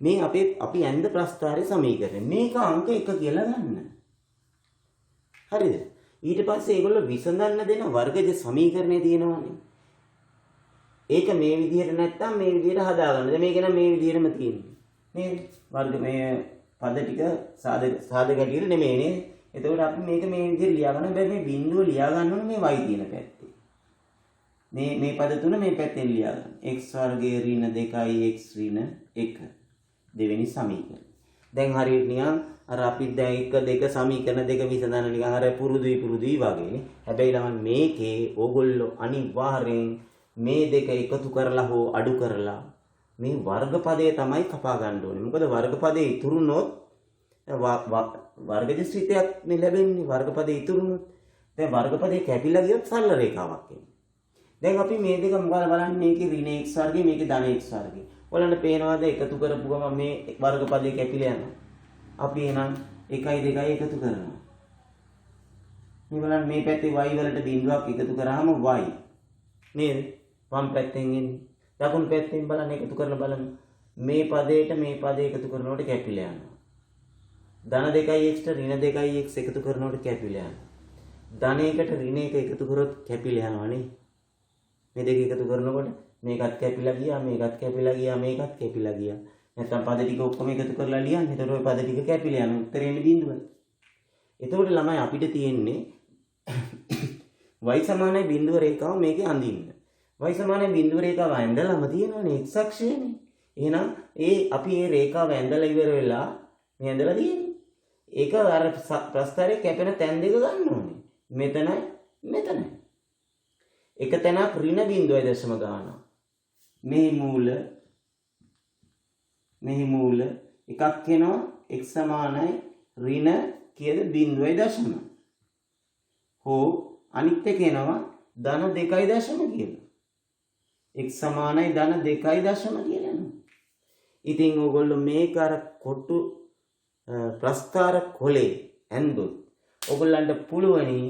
මේ අපි ඇඳ ප්‍රස්ථාරයේ සමීකරණය. මේක අංක 1 කියලා ගන්න. හරිද? ඊට පස්සේ ඒගොල්ලෝ විසඳන්න දෙන වර්ගජ සමීකරණය තියෙනවානේ. ඒක මේ විදිහට නැත්තම් මේ විදිහට හදාගන්න. දැන් මේක නම් මේ විදිහටම තියෙන්නේ. නේද? වර්ග මේ පද ටික සාධක හැටියට නෙමෙයි නේද? එතකොට අපි මේක මේ විදිහට ලියා ගන්න. හැබැයි මේ බිඳුව ලියා ගන්න ඕනේ මේ y තියෙන පැත්තේ. මේ පද තුන මේ පැත්තෙන් ලියා ගන්න. x වර්ගයේ ඍණ 2x ඍණ 1 දෙවෙනි සමීකරණය. දැන් හරියට නිකන් අර අපි දැන් 1 2 සමීකරණ දෙක විසඳන නිකන් අර පුරුදුයි වගේ. හැබැයි ළමන් මේකේ ඕගොල්ලෝ අනිවාර්යෙන් මේ දෙක එකතු කරලා හෝ අඩු කරලා මේ වර්ගපදයේ තමයි කපා ගන්න ඕනේ. මොකද වර්ගපදයේ ඉතුරුනොත් වර්ගජ ශ්‍රිතයක් නේ ලැබෙන්නේ. වර්ගපදයේ ඉතුරුනොත් දැන් වර්ගපදයේ කැපිලා ගියොත් සරල රේඛාවක් එන්නේ. දැන් අපි මේ දෙක මොකද බලන්නේ මේකේ ඍණ x වර්ගය මේකේ ධන x වර්ගය. ඔයාලන්ට පේනවාද එකතු කරපු ගමන් මේ වර්ගපදයේ කැපිලා යනවා. අපි එහෙනම් 1 2 එකතු කරනවා. මේ බලන්න මේ පැත්තේ y වලට බිඳුවක් එකතු කරාම y නේද? වම් පැත්තෙන් එන්නේ. දකුණු පැත්තෙන් බලන්න එකතු කරලා බලන්න. මේ පදයට මේ පදේ එකතු කරනකොට කැපිලා යනවා. ධන 2x ට ඍණ 2x එකතු කරනකොට කැපිලා යනවා. ධන 1ට ඍණ 1 එකතු කරොත් කැපිලා යනවා නේ. මේ දෙක එකතු කරනකොට මේකත් කැපිලා ගියා මේකත් කැපිලා ගියා මේකත් කැපිලා ගියා. නැත්නම් පද ටික ඔක්කොම එකතු කරලා ලියන්න. එතකොට ওই පද ටික කැපිලා යන උත්තරේ එන්නේ බිඳුවයි. එතකොට ළමයි අපිට තියෙන්නේ y සමානයි බිඳුව රේඛාව මේකේ අඳින්න. y සමානයි බිඳුව රේඛාව ඇඳලාම තියෙනවනේ x අක්ෂයනේ. එහෙනම් අපි මේ රේඛාව ඇඳලා ඉවර වෙලා මේ ඇඳලා තියෙන්නේ. ඒක අර ප්‍රස්ථාරයේ කැපෙන තැන් දෙක ගන්න ඕනේ. මෙතනයි මෙතනයි. එක තැනක් ඍණ බිඳුවයි දශම ගාන. මෙහි මූල එකක් වෙනවා x සමානයි ඍණ කීයද බිඳුවයි දශම. හෝ අනිත් එක එනවා ධන 2යි දශම කියලා. x සමානයි ධන 2යි දශම කියලා එනවා. ඉතින් ඕගොල්ලෝ මේක අර කොටු ප්‍රස්ථාර කොලේ ඇන්දොත් ඕගොල්ලන්ට පුළුවනි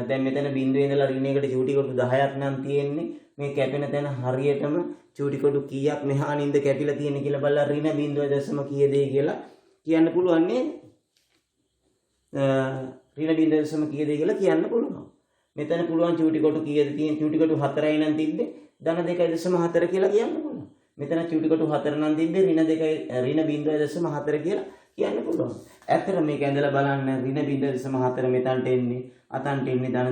දැන් මෙතන බිඳුවේ ඉඳලා ඍණ එකට චූටි කොටු 10ක් නම් තියෙන්නේ. මේ කැපෙන තැන හරියටම චූටි කොටු කීයක් මෙහානින්ද කැපිලා තියෙන්නේ කියලා බලලා ඍණ බිඳුව දශම කීයද කියලා කියන්න පුළුවන් නේද? ඍණ බිඳුව දශම කීයද කියලා කියන්න පුළුවන්. මෙතන පුළුවන් චූටි කොටු කීයද තියෙන්නේ? චූටි කොටු 4යි නම් තිබ්බේ ධන 2.4 කියලා කියන්න පුළුවන්. මෙතන චූටි කොටු 4 නම් තිබ්බේ ඍණ බිඳුව දශම 4 කියලා කියන්න පුළුවන්. ඇත්තට මේක ඇඳලා බලන්න ඍණ බිඳුව දශම 4 මෙතනට එන්නේ අතන්ට එන්නේ ධන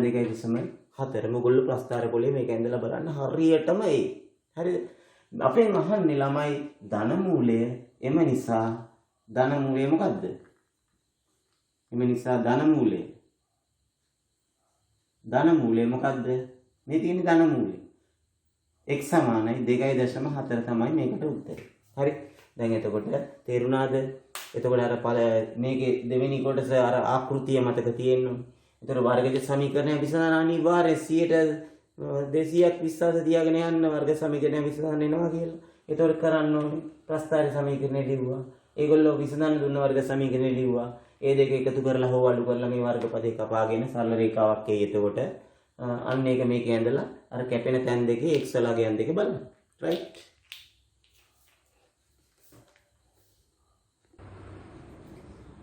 2.4. මොගොල්ලෝ ප්‍රස්ථාර කොලේ මේක ඇඳලා බලන්න හරියටම එයි. හරිද? අපෙන් අහන්නේ ළමයි ධන මූලය එම නිසා ධන මූලය මොකද්ද? එම නිසා ධන මූලය මොකද්ද? මේ තියෙන ධන මූලය. x සමානයි 2.4 තමයි මේකට උත්තරේ. හරි? දැන් එතකොට තේරුණාද? එතකොට අර මේකේ දෙවෙනි කොටස අර ආකෘතිය මතක තියෙනවා. ඒතර වර්ගජ සමීකරණය විසඳන අනිවාර්ය 200ක් විශ්වාස තියාගෙන යන්න වර්ග සමීකරණය විසඳන්න එනවා කියලා. ඒතර කරන්න ඕනේ ප්‍රස්ථාර සමීකරණය ලිව්වා. ඒගොල්ලෝ විසඳන්න දුන්න වර්ග සමීකරණය ලිව්වා. ඒ දෙක එකතු කරලා හෝ අඩු කරලා මේ වර්ගපදේ කපාගෙන සරල රේඛාවක් එයි. එතකොට අන්න ඒක මේකේ ඇඳලා අර කැපෙන තැන් දෙකේ x වල ගයන් දෙක බලන්න. රයිට්?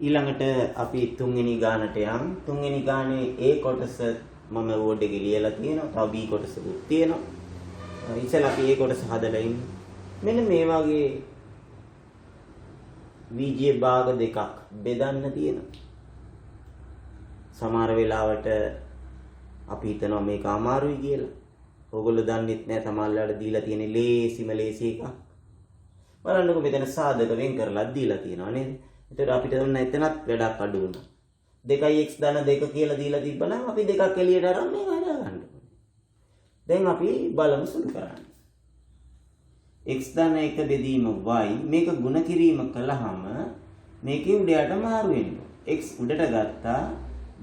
ඊළඟට අපි තුන්වෙනි ගානට යමු. තුන්වෙනි ගානේ A කොටස මම බෝඩ් එකේ ලියලා තියෙනවා. තව B කොටසකුත් තියෙනවා. ඉතින් අපි A කොටස හදලා ඉන්නේ. මෙන්න මේ වගේ VJ භාග දෙකක් බෙදන්න තියෙනවා. සමහර වෙලාවට අපි හිතනවා මේක අමාරුයි කියලා. ඕගොල්ලෝ දන්නෙත් නෑ සමහරවල්ලාට දීලා තියෙන ලේසිම එකක්. බලන්නකො මෙතන සාධක වෙන් කරලා දීලා තියෙනවා නේද? ඒතර අපිට ඔන්න එතනත් වැඩක් අඩු වුණා. 2x ධන 2 කියලා දීලා තිබ්බනම් අපි දෙකක් එළියට අරන් මේක හදා ගන්න ඕනේ. දැන් අපි බලමු සුළු කරන්න. x ධන 1 බෙදීම y මේක ගුණ කිරීම කළාම මේකේ උඩයට මාරු වෙනවා. x උඩට ගත්තා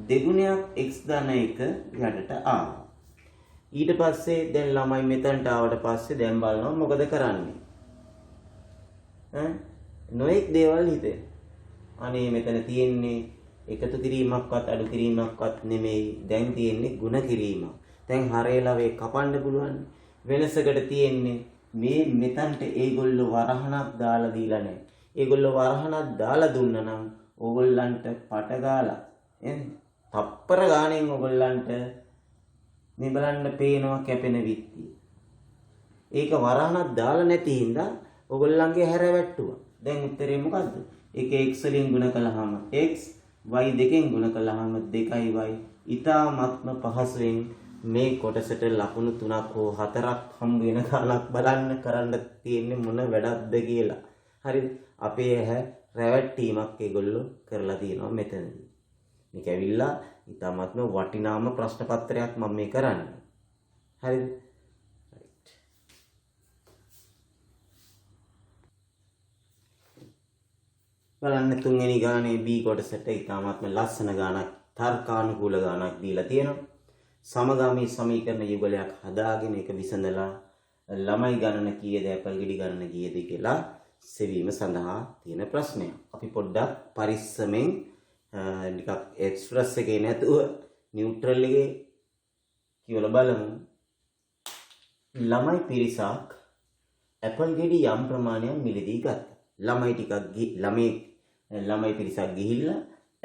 දෙගුණයක් x ධන 1 යටට ආවා. ඊට පස්සේ දැන් ළමයි මෙතනට ආවට පස්සේ දැන් බලනවා මොකද කරන්නේ? නොඑක් දේවල් හිතේ. අනේ මෙතන තියෙන්නේ එකතු කිරීමක්වත් අඩු කිරීමක්වත් නෙමෙයි. දැන් තියෙන්නේ ಗುಣ කිරීමක්. දැන් හරේලා වේ කපන්න පුළුවන්. වෙනසකට තියෙන්නේ මේ මෙතනට ඒගොල්ලෝ වරහණක් දාලා දීලා නැහැ. ඒගොල්ලෝ වරහනක් දාලා දුන්නා නම් ඕගොල්ලන්ට පට ගාලා තප්පර ගාණෙන් ඕගොල්ලන්ට මේ බලන්න පේනවා කැපෙන විත්තිය. ඒක වරහනක් දාලා නැති හින්දා ඕගොල්ලන්ගේ හැර වැට්ටුවා. දැන් උත්තරේ මොකද්ද? ඒක x වලින් ගුණ කළාම x y දෙකෙන් ගුණ කළාම 2y ඊටාත්ම පහසුවෙන් මේ කොටසට ලකුණු 3ක් හෝ 4ක් හම්බ වෙන කාලක් බලන්න කරන්න තියෙන්නේ මොන වැඩක්ද කියලා. හරිද? අපේ ඇහැ රැවට්ටීමක් ඒගොල්ලෝ කරලා තියෙනවා මෙතනදී. මේක ඇවිල්ලා ඊටාත්ම වටිනාම ප්‍රශ්න පත්‍රයක් මම මේ කරන්නේ. හරිද? බලන්න තුන්වෙනි ගානේ B කොටසට ඊටාත්ම ලස්සන ගානක් තර්කානුකූල ගානක් දීලා තියෙනවා. සමගාමී සමීකරණ යුගලයක් හදාගෙන ඒක විසඳලා ළමයි ගණන කීයද ඇපල් ගෙඩි ගණන කීයද කියලා සෙවීම සඳහා තියෙන ප්‍රශ්නයක්. අපි පොඩ්ඩක් පරිස්සමෙන් ටිකක් එක්ස්ප්‍රස් එකේ නැතුව නියුට්‍රල් එකේ කියලා බලමු. ළමයි පිරිසක් ඇපල් ගෙඩි යම් ප්‍රමාණයක් මිලදී ගත්තා. ළමයි පිරිසක් ගිහිල්ලා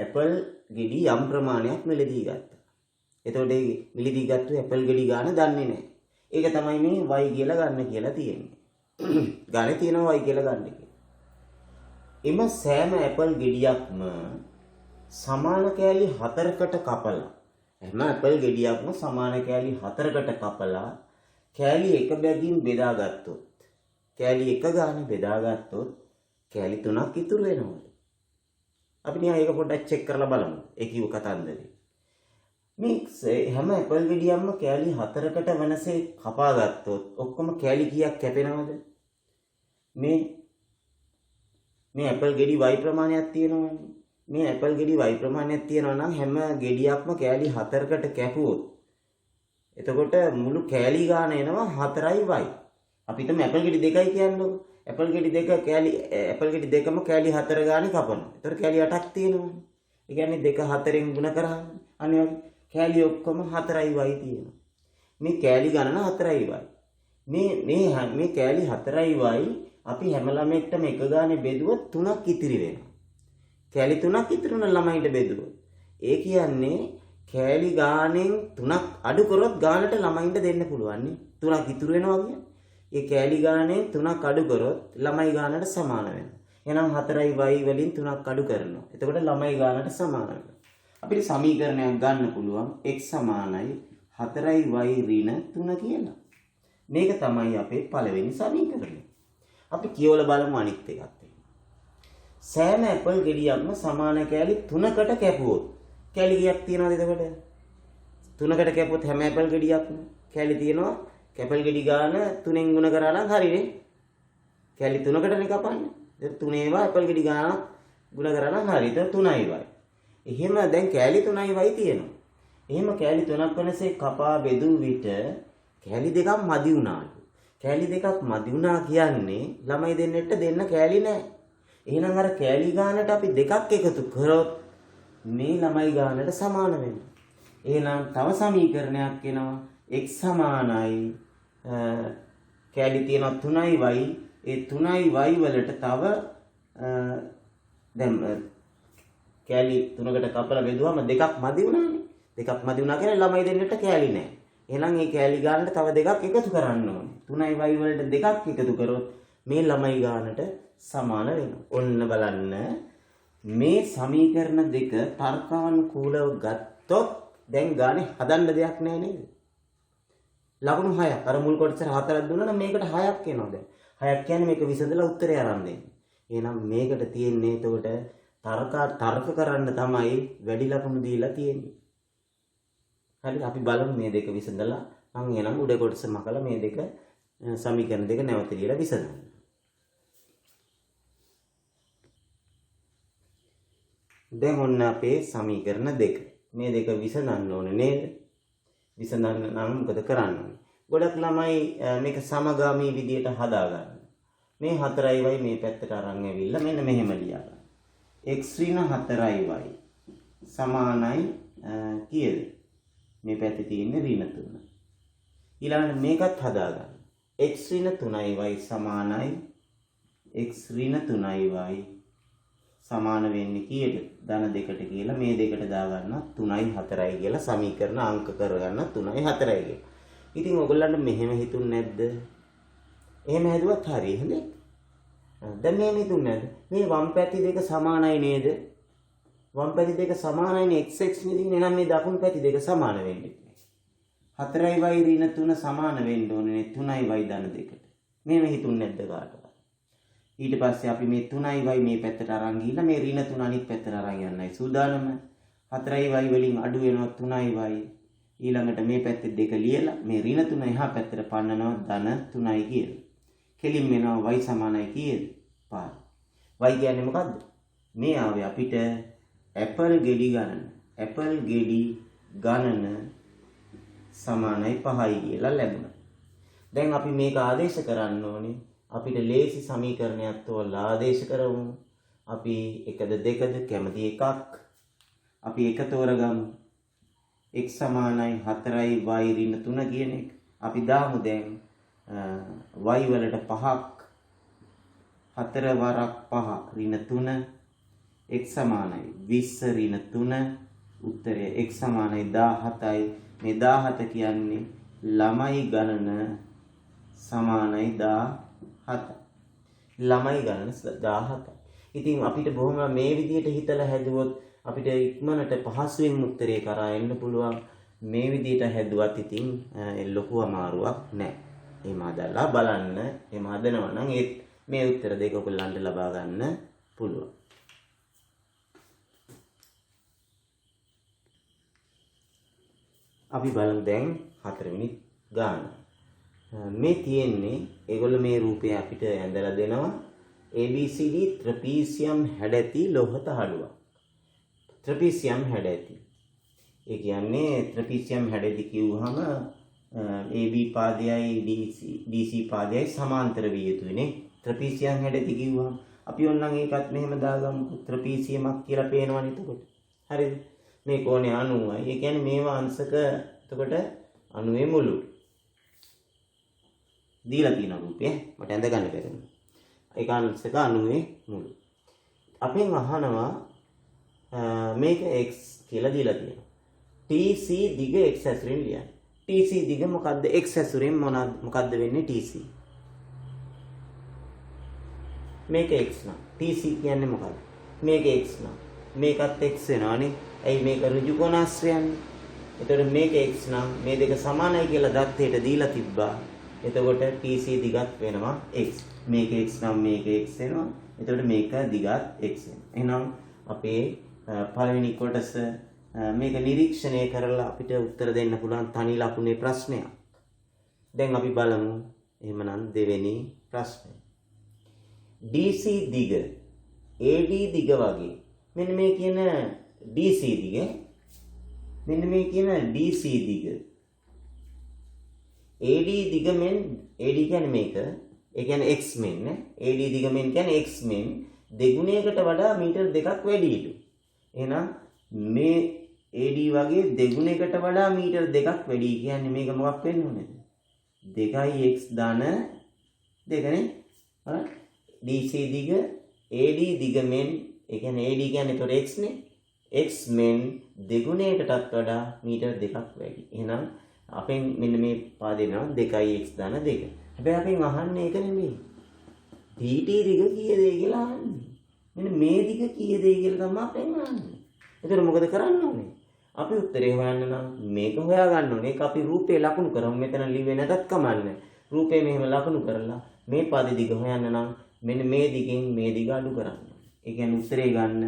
ඇපල් ගෙඩි යම් ප්‍රමාණයක් මිලදී ගත්තා. එතකොට ඒ මිලදී ගත්තු ඇපල් ගෙඩි ගාන දන්නේ නැහැ. ඒක තමයි මේ y කියලා ගන්න කියලා තියෙන්නේ. ගානේ තියෙනවා y කියලා ගන්න කියලා. එම සෑම ඇපල් ගෙඩියක්ම සමාන කෑලි 4කට කපලා හැම ඇපල් ගෙඩියක්ම සමාන කෑලි 4කට කපලා කෑලි එක බැගින් බෙදාගත්තොත් කෑලි එක ගානේ බෙදාගත්තොත් කෑලි 3ක් ඉතුරු වෙනවා. අපි නිකන් ඒක පොඩ්ඩක් චෙක් කරලා බලමු. ඒ කිව්ව කතන්දරේ. මේ හැම ඇපල් ගෙඩියක්ම කෑලි 4කට වෙනසේ කපා ගත්තොත් ඔක්කොම කෑලි කීයක් කැපෙනවද? මේ ඇපල් ගෙඩි y ප්‍රමාණයක් තියෙනවනේ. මේ ඇපල් ගෙඩි y ප්‍රමාණයක් තියෙනවා නම් හැම ගෙඩියක්ම කෑලි 4කට කැපුවොත් එතකොට මුළු කෑලි ගාන එනවා 4y. අපි හිතමු ඇපල් ගෙඩි දෙකයි කියන්නකො. ඇපල් ගෙඩි දෙකම කෑලි 4 ගානේ කපනවා. ඒතර කෑලි 8ක් තියෙනවනේ. ඒ කියන්නේ 2 4ෙන් ගුණ කරාම අනේ කෑලි ඔක්කොම 4y තියෙනවා. මේ කෑලි ගණන 4y. මේ කෑලි 4y අපි හැම ළමෙක්ටම එක ගානේ බෙදුවොත් 3ක් ඉතිරි වෙනවා. කෑලි 3ක් ඉතිරි වෙන ළමයින්ට බෙදුවොත් ඒ කියන්නේ කෑලි ගානෙන් 3ක් අඩු කරොත් ගානට ළමයින්ට දෙන්න පුළුවන් නේ. 3ක් ඉතුරු වෙනවා කියන්නේ. ඒ කෑලි ගානෙන් 3ක් අඩු කරොත් ළමයි ගානට සමාන වෙනවා. එහෙනම් 4y වලින් 3ක් අඩු කරනවා. එතකොට ළමයි ගානට සමාන වෙනවා. අපිට සමීකරණයක් ගන්න පුළුවන් x සමානයි 4y ඍණ 3 කියලා. මේක තමයි අපේ පළවෙනි සමීකරණය. අපි කියවලා බලමු අනිත් එකත්. සෑම ඇපල් ගෙඩියක්ම සමාන කෑලි 3කට කැපුවොත් කෑලි කීයක් තියනවද එතකොට? 3කට කැපුවොත් හැම ඇපල් ගෙඩියක්ම කෑලි තියෙනවා. ඇපල් ගෙඩි ගාන 3ෙන් ගුණ කරා නම් හරිනේ. කෑලි 3කටනේ කපන්නේ. ඒක 3 ඇපල් ගෙඩි ගාන ගුණ කරා නම් හරි. ඒක 3y. එහෙම දැන් කෑලි 3y තියෙනවා. එහෙම කෑලි 3ක් වෙනසේ කපා බෙදූ විට කෑලි දෙකක් මදි වුණාලු. කෑලි දෙකක් මදි වුණා කියන්නේ ළමයි දෙන්නෙට දෙන්න කෑලි නැහැ. එහෙනම් අර කෑලි ගානට අපි දෙකක් එකතු කරොත් මේ ළමයි ගානට සමාන වෙනවා. එහෙනම් තව සමීකරණයක් එනවා x සමානයි කෑලි තියෙනවා 3y. ඒ 3y වලට තව දැන් කෑලි 3කට කපලා බෙදුවම දෙකක් මදි වුණානේ. දෙකක් මදි වුණා කියන්නේ ළමයි දෙන්නට කෑලි නැහැ. එහෙනම් මේ කෑලි ගානට තව දෙකක් එකතු කරන්න ඕනේ. 3y වලට දෙකක් එකතු කරොත් මේ ළමයි ගානට සමාන වෙනවා. ඔන්න බලන්න මේ සමීකරණ දෙක තර්කානුකූලව ගත්තොත් දැන් ගානේ හදන්න දෙයක් නැහැ නේද? ලකුණු 6ක්. අර මුල් කොටසට 4ක් දුන්නා නම් මේකට 6ක් එනවා දැන්. 6ක් කියන්නේ මේක විසඳලා උත්තරය අරන් දෙන්න. එහෙනම් මේකට තියෙන්නේ එතකොට තර්ක කරන්න තමයි වැඩි ලකුණු දීලා තියෙන්නේ. හරි අපි බලමු මේ දෙක විසඳලා මම එනම් උඩ කොටස මකලා මේ දෙක සමීකරණ දෙක නැවත ලියලා විසඳන්න. දැන් ඔන්න අපේ සමීකරණ දෙක. මේ දෙක විසඳන්න ඕනේ නේද? විසඳන්න නම් මොකද කරන්න ඕනේ? ගොඩක් ළමයි මේක සමගාමී විදියට හදාගන්න. මේ 4y මේ පැත්තට අරන් ඇවිල්ලා මෙන්න මෙහෙම ලියා ගන්න. x ඍණ 4y සමානයි කීයද? මේ පැත්තේ තියෙන ඍණ 3. ඊළඟට මේකත් හදාගන්න. x ඍණ 3y සමානයි x ඍණ 3y සමාන වෙන්නේ කීයද? ධන 2ට කියලා මේ දෙකට දාගන්න 3යි 4යි කියලා සමීකරණ අංක කරගන්න 3යි 4යි කියලා. ඉතින් ඔයගොල්ලන්ට මෙහෙම හිතුන්නේ නැද්ද? එහෙම හැදුවත් හරි හොඳේ. දැන් මෙහෙම හිතුන්නේ නැද්ද? මේ වම් පැති දෙක සමානයි නේද? වම් පැති දෙක සමානයිනේ x නෙදී එහෙනම් මේ දකුණු පැති දෙක සමාන වෙන්නේ. 4y ඍණ 3 සමාන වෙන්න ඕනේ 3y ධන 2ට. මෙහෙම හිතුන්නේ නැද්ද කාටවත්? ඊට පස්සේ අපි මේ 3y මේ පැත්තට අරන් ගිහිල්ලා මේ ඍණ 3 අනිත් පැත්තට අරන් යන්නයි සූදානම. 4y වලින් අඩු වෙනවා 3y. ඊළඟට මේ පැත්තේ දෙක ලියලා මේ ඍණ 3 එහා පැත්තට පන්නනවා ධන 3යි කියලා. කෙලින් වෙනවා y සමානයි කීයද? 5. y කියන්නේ මොකද්ද? මේ ආවේ අපිට ඇපල් ගෙඩි ගණන. ඇපල් ගෙඩි ගණන සමානයි 5යි කියලා ලැබුණා. දැන් අපි මේක ආදේශ කරන්න ඕනේ. අපිට ලේසි සමීකරණයක් තෝරලා ආදේශ කරමු. අපි එකද දෙකද කැමති එකක්. අපි එක තෝරගමු. x සමානයි 4y ඍණ 3 කියන එක. අපි දාමු දැන් y වලට 5ක් 4 වරක් 5 ඍණ 3 x සමානයි 20 ඍණ 3 උත්තරය x සමානයි 17යි. මේ 17 කියන්නේ ළමයි ගණන සමානයි 17. ළමයි ගණන 17. ඉතින් අපිට බොහොම මේ විදිහට හිතලා හැදුවොත් අපිට ඉක්මනට පහසුවෙන් උත්තරේ කරා එන්න පුළුවන්. මේ විදිහට හැදුවත් ඉතින් ලොකු අමාරුවක් නැහැ. එහෙම හදලා බලන්න. එහෙම හදනවා නම් මේ උත්තර දෙක ඔයගොල්ලන්ට ලබා ගන්න පුළුවන්. අපි බලමු දැන් 4 වෙනි ගාන. මේ තියෙන්නේ ඒගොල්ලෝ මේ රූපය අපිට ඇඳලා දෙනවා ABCD ත්‍රිපිසියම් හැඩැති ලෝහ තහඩුවක්. ත්‍රිපිසියම් හැඩැති. ඒ කියන්නේ ත්‍රිපිසියම් හැඩැති කිව්වහම AB පාදයයි DC පාදයයි සමාන්තර විය යුතුනේ. ත්‍රිපිසියම් හැඩැති කිව්වහම අපි ඕනනම් ඒකත් මෙහෙම දාගමු. ත්‍රිපිසියමක් කියලා පේනවනේ එතකොට. හරිද? මේ කෝණය 90යි. ඒ කියන්නේ මේවා අංශක එතකොට 90 මුළු. දීලා තියෙන රූපය මට ඇඳ ගන්න බැරිද? ඒක අංශක 90 මුළු. අපෙන් අහනවා මේක x කියලා දීලා තියෙනවා. TC දිග x ඇසුරින් ලියන්න. TC දිග මොකද්ද? x ඇසුරින් මොකද්ද වෙන්නේ TC? මේක x නම් TC කියන්නේ මොකද්ද? මේක x නම් මේකත් x වෙනවානේ. ඇයි මේක ඍජු කෝණාශ්‍රයන්නේ? එතකොට මේක x නම් මේ දෙක සමානයි කියලා දත්තේට දීලා තිබ්බා. එතකොට TC දිගත් වෙනවා x. මේක x නම් මේක x වෙනවා. එතකොට මේක දිගත් x වෙනවා. එහෙනම් අපේ පළවෙනි කොටස මේක නිරීක්ෂණය කරලා අපිට උත්තර දෙන්න පුළුවන් තනි ලකුණේ ප්‍රශ්නයක්. දැන් අපි බලමු එහෙමනම් දෙවෙනි ප්‍රශ්නය. DC දිග AD දිග වගේ මෙන්න මේ කියන DC දිග මෙන්න මේ කියන DC දිග AD දිග මෙන් AD කියන්නේ මේක ඒ කියන්නේ x මෙන් නේ AD දිග මෙන් කියන්නේ x මෙන් දෙගුණයකට වඩා මීටර් දෙකක් වැඩිලු. එහෙනම් මේ AD වගේ දෙගුණයකට වඩා මීටර් දෙකක් වැඩි කියන්නේ මේක මොකක් වෙන්න ඕනේද? 2x ධන 2 නේ. හරි. DC දිග AD දිග මෙන් ඒ කියන්නේ AD කියන්නේ ඒතොර x නේ. x මෙන් දෙගුණයකටත් වඩා මීටර් දෙකක් වැඩි. එහෙනම් අපෙන් මෙන්න මේ පාදේ නම 2x ධන 2. හැබැයි අපෙන් අහන්නේ ඒක නෙමෙයි. DT දිග කීයද කියලා අහන්නේ. මෙන්න මේ දිග කීයද කියලා තමයි අපෙන් අහන්නේ. එතකොට මොකද කරන්න ඕනේ? අපි උත්තරේ හොයන්න නම් මේක හොයා ගන්න ඕනේ. ඒක අපි රූපේ ලකුණු කරමු. මෙතන ලිව්වේ නැතත් කමන්නේ. රූපේ මෙහෙම ලකුණු කරලා මේ පාදේ දිග හොයන්න නම් මෙන්න මේ දිගෙන් මේ දිග අඩු කරන්න. ඒ කියන්නේ උත්තරේ ගන්න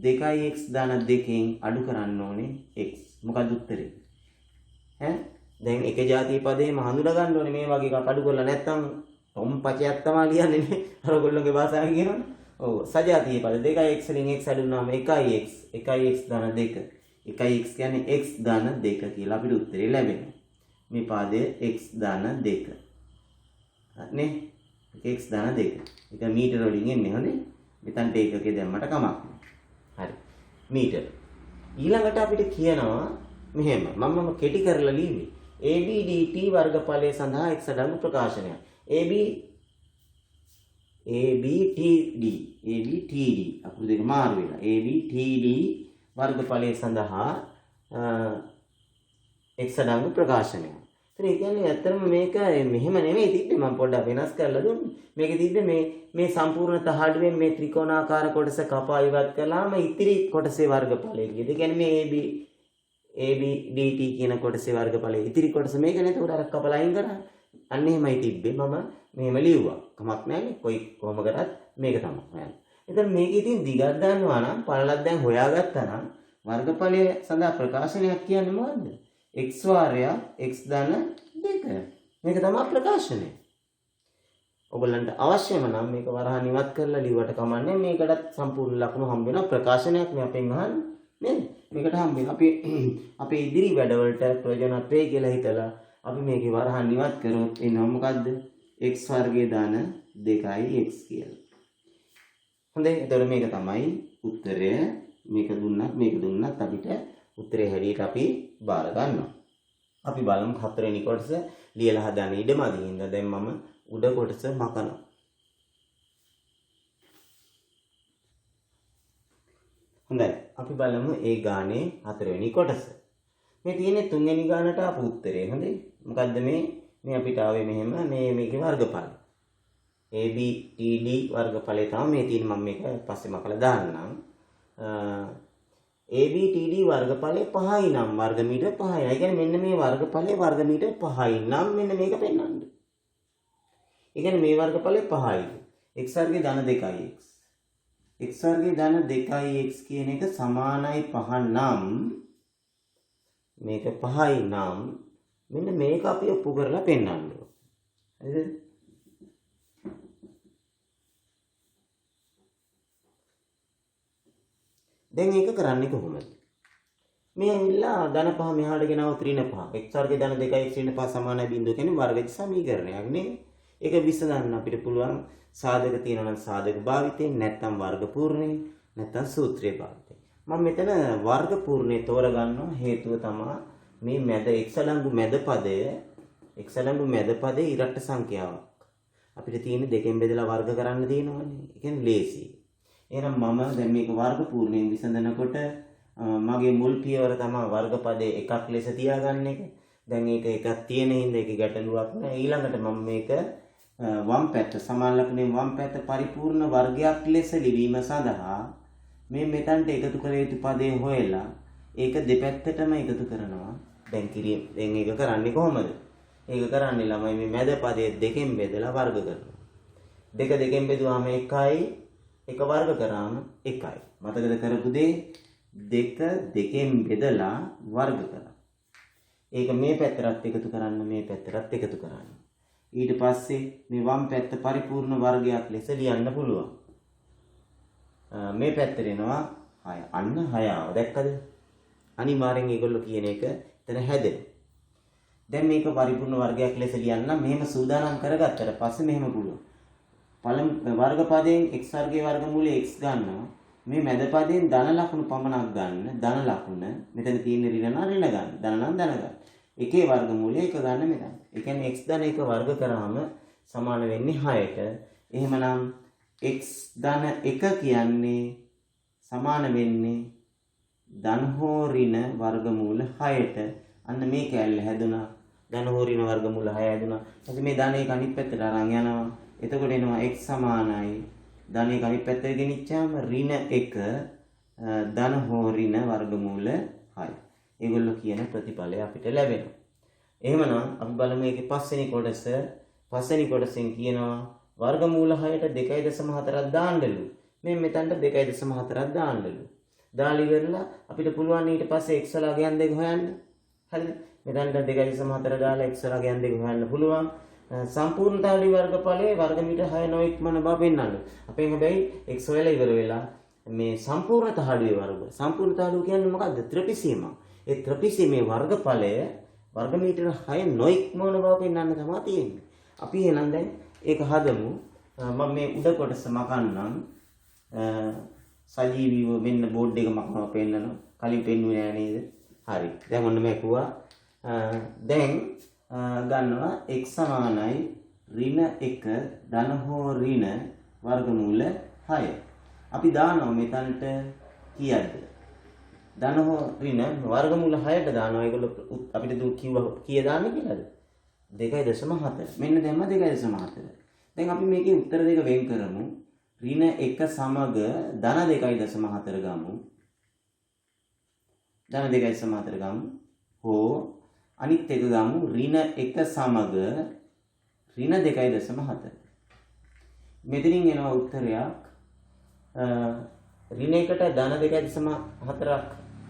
2x ධන 2කින් අඩු කරන්න ඕනේ x. මොකද උත්තරේ? ඈ දැන් එක જાතිය පදේම හඳුනා ගන්න ඕනේ මේ වගේ එකක් අඩු කරලා නැත්තම් තොම් පචයක් තමයි ලියන්නේ නේ. අර ඔයගොල්ලෝගේ භාෂාවෙන් කියනවනේ. ඔව් සජාතිය පද 2x වලින් x අඩු වුණාම 1x ධන 2. 1x කියන්නේ x ධන 2 කියලා අපිට උත්තරේ ලැබෙනවා. මේ පාදය x ධන 2. නේ? x ධන 2. ඒක මීටර වලින් එන්නේ හොඳේ. මෙතනට ඒකකේ දැම්මට කමක් නෑ. හරි. මීටර. ඊළඟට අපිට කියනවා මෙහෙම මම කෙටි කරලා ලියන්නේ ABDT වර්ගඵලය සඳහා x අඩංගු ප්‍රකාශනයක්. AB ABTD අකුරු දෙක මාරු වෙලා ABTD වර්ගඵලය සඳහා x අඩංගු ප්‍රකාශනය. ඒ කියන්නේ ඇත්තටම මේක මෙහෙම නෙමෙයි තිබ්බේ මම පොඩ්ඩක් වෙනස් කරලා දුන්නේ. මේකේ තිබ්බේ මේ සම්පූර්ණ තහඩුවෙන් මේ ත්‍රිකෝණාකාර කොටස කපා ඉවත් කළාම ඉතිරි කොටසේ වර්ගඵලය කියද. ඒ කියන්නේ මේ ABDT කියන කොටසේ වර්ගඵලය ඉතිරි කොටස මේක නේද උඩ අර කපලා අයින් කරා. අන්න එහෙමයි තිබ්බේ මම මෙහෙම ලිව්වා. කමක් නැහැ කොහොම කරත් මේක තමයි හොයන්නේ. එතන මේක ඉතින් දිගක් ගන්නවා නම් පළලක් දැන් හොයාගත්තා නම් වර්ගඵලය සඳහා ප්‍රකාශනයක් කියන්නේ මොකද්ද? x වාරයක් x ධන 2. මේක තමයි ප්‍රකාශනය. ඔයගලන්ට අවශ්‍යම නම් මේක වරහන් ඉවත් කරලා ලිව්වට කමන්නේ මේකටත් සම්පූර්ණ ලකුණු හම්බ වෙන ප්‍රකාශනයක් මේ අපෙන් අහන්නේ නේද? මේකට හම්බ වෙන අපි අපේ ඉදිරි වැඩවලට ප්‍රයෝජනවත් වෙයි කියලා හිතලා අපි මේකේ වරහන් ඉවත් කරොත් එනවා මොකද්ද? x වර්ගයේ ධන 2x කියලා. හොඳයි. එතකොට මේක තමයි උත්තරය. මේක දුන්නත් අපිට උත්තරේ හැටියට අපි බාර ගන්නවා. අපි බලමු හතරවෙනි කොටස ලියලා හදාන්න ඉඩමදි හින්දා දැන් මම උඩ කොටස මකනවා. හොඳයි. අපි බලමු ඒ ගානේ හතරවෙනි කොටස. මේ තියෙන්නේ තුන්වෙනි ගානට ආපු උත්තරේ. හොඳයි. මොකද්ද මේ අපිට ආවේ මෙහෙම මේකේ වර්ගඵල. ABTD වර්ගඵලය තමයි මේ තියෙන්නේ. මම මේක පස්සේ මකලා දාන්නම්. ABTD වර්ගඵලය 5යි නම් වර්ග මීටර් 5යි. ඒ කියන්නේ මෙන්න මේ වර්ගඵලය වර්ග මීටර් 5යි නම් මෙන්න මේක පෙන්වන්න. ඒ කියන්නේ මේ වර්ගඵලය 5යි. x වර්ගයේ ධන 2x. x වර්ගයේ ධන 2x කියන එක සමානයි 5 නම් මේක 5යි නම් මෙන්න මේක අපි ඔප්පු කරලා පෙන්වන්න ඕනේ. හරිද? දැන් මේක කරන්නේ කොහොමද? මේ ඇවිල්ලා ධන 5 මෙහාට ගෙනව ඍණ 5. x වර්ගයේ ධන 2x ඍණ 5 සමානයි බිඳුව කියන්නේ වර්ග සමීකරණයක් නේ. ඒක විසඳන්න අපිට පුළුවන් සාධක තියෙනවා නම් සාධක භාවිතයෙන් නැත්නම් වර්ග පූර්ණේ නැත්නම් සූත්‍රයේ භාවිතයෙන්. මම මෙතන වර්ග පූර්ණේ තෝරගන්නවා හේතුව තමයි මේ මැද x අඩංගු මැද පදයේ ඉරට්ට සංඛ්‍යාවක්. අපිට තියෙන්නේ දෙකෙන් බෙදලා වර්ග කරන්න තියෙනවනේ. ඒ කියන්නේ ලේසි. එහෙනම් මම දැන් මේක වර්ග පූර්ණයෙන් විසඳනකොට මගේ මුල් පියවර තමයි වර්ගපදයේ එකක් ලෙස තියාගන්න එක. දැන් මේක එකක් තියෙන හින්දා ඒක ගැටලුවක් නෑ. ඊළඟට මම මේක වම් පැත්ත සමාන ලකුණේ වම් පැත්ත පරිපූර්ණ වර්ගයක් ලෙස ලිවීම සඳහා මේ මෙතනට එකතු කළ යුතු පදේ හොයලා ඒක දෙපැත්තටම එකතු කරනවා. දැන් ඒක කරන්නේ කොහොමද? ඒක කරන්නේ ළමයි මේ මැද පදයේ දෙකෙන් බෙදලා වර්ග කරනවා. දෙකෙන් බෙදුවාම 1යි එක වර්ග කරාම 1යි. මතකද කරපු දේ දෙකෙන් බෙදලා වර්ග කරා. ඒක මේ පැත්තට එකතු කරන්න මේ පැත්තට එකතු කරන්න. ඊට පස්සේ මේ වම් පැත්ත පරිපූර්ණ වර්ගයක් ලෙස ලියන්න පුළුවන්. මේ පැත්තට එනවා 6. අන්න 6 ආව. දැක්කද? අනිවාර්යෙන් ඒගොල්ලෝ කියන එක එතන හැදෙනවා. දැන් මේක පරිපූර්ණ වර්ගයක් ලෙස ලියන්න මෙහෙම සූදානම් කරගත්තට පස්සේ මෙහෙම පුළුවන්. පළමු වර්ග පදයෙන් x වර්ගයේ වර්ගමූලය x ගන්නවා. මේ මැද පදයෙන් ධන ලකුණු පමණක් ගන්න. ධන ලකුණ මෙතන තියෙන ඍණ ගන්න. ධන නම් ධන ගන්න. එකේ වර්ගමූලය 1 ගන්න මෙතන. ඒ කියන්නේ x ධන 1 වර්ග කරාම සමාන වෙන්නේ 6ට. එහෙමනම් x ධන 1 කියන්නේ සමාන වෙන්නේ ධන හෝ ඍණ වර්ගමූල 6ට. අන්න මේ කැල්ල හැදුනා. ධන හෝ ඍණ වර්ගමූල 6 හැදුනා. ඊට මේ ධන 1 අනිත් පැත්තට අරන් යනවා. එතකොට එනවා x සමානයි ධන 1 අනිත් පැත්තට ගෙනිච්චාම ඍණ 1 ධන හෝ ඍණ වර්ගමූල 6. ඒගොල්ලෝ කියන ප්‍රතිඵලය අපිට ලැබෙනවා. එහෙමනම් අපි බලමු මේකේ පස්වෙනි කොටස. පස්වෙනි කොටසෙන් කියනවා වර්ගමූල 6ට 2.4ක් දාන්නලු. මේ මෙතනට 2.4ක් දාන්නලු. දාලා ඉවරලා අපිට පුළුවන් ඊට පස්සේ x වල ගයන් දෙක හොයන්න. හරිද? මෙතනට 2.4 දාලා x වල ගයන් දෙක හොයන්න පුළුවන්. සම්පූර්ණ තාලි වර්ගඵලයේ වර්ග මීටර 6 නොඉක්මන බව පෙන්වන්න. අපෙන් හැබැයි x හොයලා ඉවර වෙලා මේ සම්පූර්ණ තාලුවේ වර්ග. සම්පූර්ණ තාලුව කියන්නේ මොකද්ද? ත්‍රිපිසීම. ඒ ත්‍රිපිසීමේ වර්ගඵලය වර්ග මීටර 6 නොඉක්මන බව පෙන්වන්න තමයි තියෙන්නේ. අපි එහෙනම් දැන් ඒක හදමු. මම මේ උඩ කොටස මකන්නම්. සජීවීව මෙන්න බෝඩ් එක මකනවා පෙන්නනවා. කලින් පෙන්නුවේ නෑ නේද? හරි. දැන් ඔන්න මේකුවා. දැන් ගන්නවා x සමානයි ඍණ 1 ධන හෝ ඍණ වර්ගමූල 6. අපි දානවා මෙතනට කීයක්ද? ධන හෝ ඍණ වර්ගමූල 6ට දානවා. ඒගොල්ලෝ අපිට කිව්වා කීය දාන්නේ කියලාද? 2.4. මෙන්න දැම්ම 2.4. දැන් අපි මේකේ උත්තර දෙක වෙන් කරමු. ඍණ 1 සමග ධන 2.4 ගමු. ධන 2.4 ගමු. හෝ අනිත් එක ගමු ඍණ 1 සමග ඍණ 2.4. මෙතනින් එනවා උත්තරයක් ඍණ 1ට ධන 2.4ක්